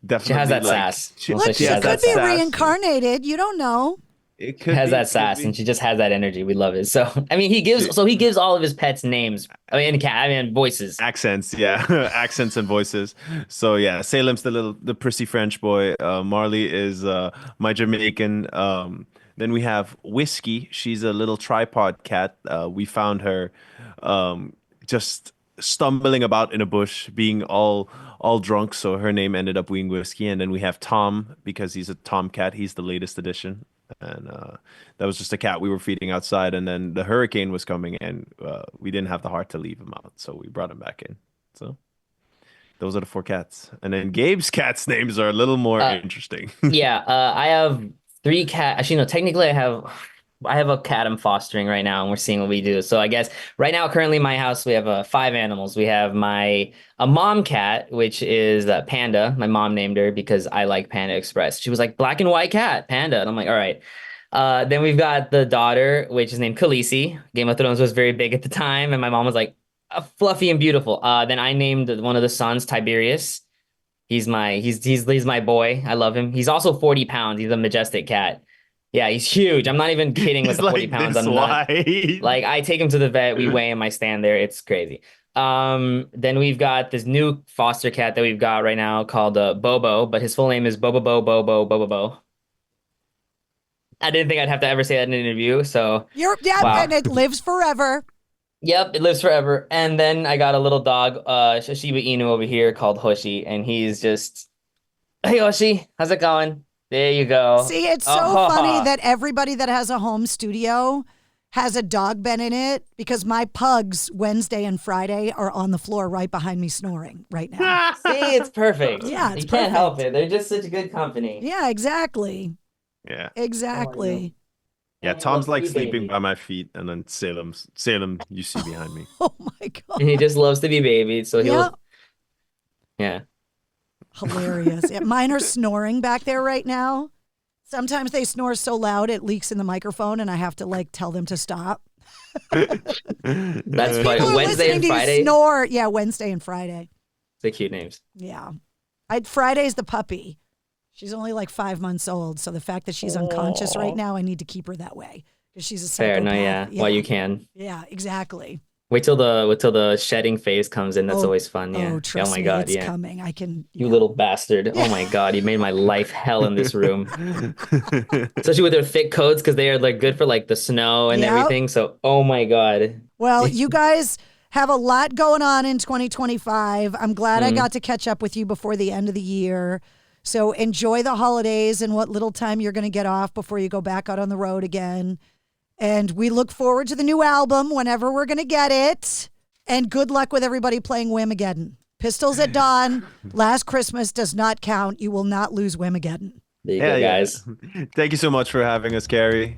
definitely. She has that like, sass. She could be reincarnated. You don't know. It could has that sass, and she just has that energy. We love it. So I mean, he gives all of his pets names. Voices, accents, yeah, accents and voices. So yeah, Salem's the prissy French boy. Marley is my Jamaican. Then we have Whiskey. She's a little tripod cat. We found her just stumbling about in a bush, being all drunk. So her name ended up being Whiskey. And then we have Tom because he's a tomcat. He's the latest addition. And that was just a cat we were feeding outside. And then the hurricane was coming, and we didn't have the heart to leave him out, so we brought him back in. So those are the 4 cats. And then Gabe's cats' names are a little more interesting. I have 3 cats. Actually, no, technically I have a cat I'm fostering right now, and we're seeing what we do. So I guess right now, currently in my house, we have 5 animals. We have a mom cat, which is Panda. My mom named her because I like Panda Express. She was like, black and white cat, Panda. And I'm like, all right. Then we've got the daughter, which is named Khaleesi. Game of Thrones was very big at the time, and my mom was like, fluffy and beautiful. Then I named one of the sons Tiberius. He's my boy. I love him. He's also 40 pounds. He's a majestic cat. Yeah, he's huge. I'm not even kidding with the 40 pounds. I'm not. Like, I take him to the vet. We weigh him. I stand there. It's crazy. Then we've got this new foster cat that we've got right now called Bobo, but his full name is Bobo Bobo. I didn't think I'd have to ever say that in an interview. So wow. And it lives forever. Yep, it lives forever. And then I got a little dog, Shiba Inu over here called Hoshi, and he's just, hey Hoshi, how's it going? There you go. See, it's so funny that everybody that has a home studio has a dog bed in it because my pugs Wednesday and Friday are on the floor right behind me snoring right now. See, it's perfect. Yeah, it's You can't perfect. help it. They're just such good company. Yeah, exactly. Yeah. Exactly. Yeah, Tom's like sleeping by my feet, and then Salem, you see behind me. Oh my God. And he just loves to be babied, so he'll. Yeah. Hilarious. Yeah, mine are snoring back there right now. Sometimes they snore so loud it leaks in the microphone, and I have to like tell them to stop. That's People funny. are Wednesday listening and to you Friday. snore. Yeah, Wednesday and Friday. They're cute names. Yeah. Friday's the puppy. She's only like 5 months old, so the fact that she's unconscious right now, I need to keep her that way because she's a Fair, psychopath. no, yeah. Well, you can. Yeah, exactly. Wait till the shedding phase comes in. That's always fun. Yeah. Trust my me, God, it's yeah. coming. I can. You little bastard. Oh my God, you made my life hell in this room. Especially with their thick coats because they are like good for like the snow and everything. So, oh my God. Well, you guys have a lot going on in 2025. I'm glad I got to catch up with you before the end of the year. So enjoy the holidays and what little time you're going to get off before you go back out on the road again. And we look forward to the new album whenever we're going to get it. And good luck with everybody playing Whamageddon. Pistols at Dawn, Last Christmas does not count. You will not lose Whamageddon. There you go, guys. Thank you so much for having us, Carrie.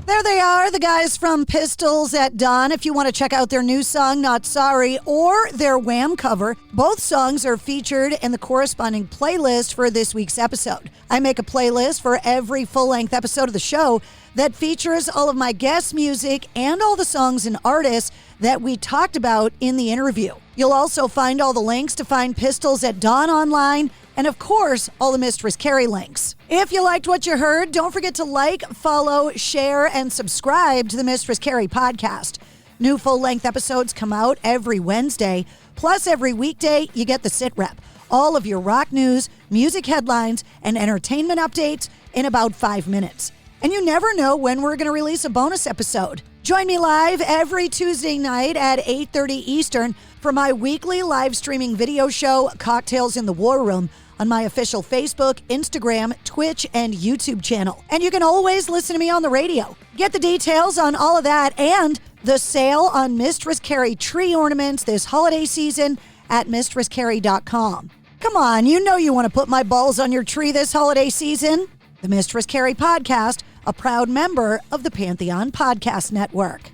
There they are, the guys from Pistols at Dawn. If you want to check out their new song, Not Sorry, or their Wham cover, both songs are featured in the corresponding playlist for this week's episode. I make a playlist for every full-length episode of the show that features all of my guest music and all the songs and artists that we talked about in the interview. You'll also find all the links to find Pistols at Dawn online, and of course, all the Mistress Carrie links. If you liked what you heard, don't forget to like, follow, share, and subscribe to the Mistress Carrie podcast. New full-length episodes come out every Wednesday, plus every weekday you get the sit rep. All of your rock news, music headlines, and entertainment updates in about 5 minutes. And you never know when we're going to release a bonus episode. Join me live every Tuesday night at 8:30 Eastern for my weekly live streaming video show, Cocktails in the War Room, on my official Facebook, Instagram, Twitch, and YouTube channel. And you can always listen to me on the radio. Get the details on all of that and the sale on Mistress Carrie tree ornaments this holiday season at mistresscarrie.com. Come on, you know you want to put my balls on your tree this holiday season. The Mistress Carrie podcast, a proud member of the Pantheon Podcast Network.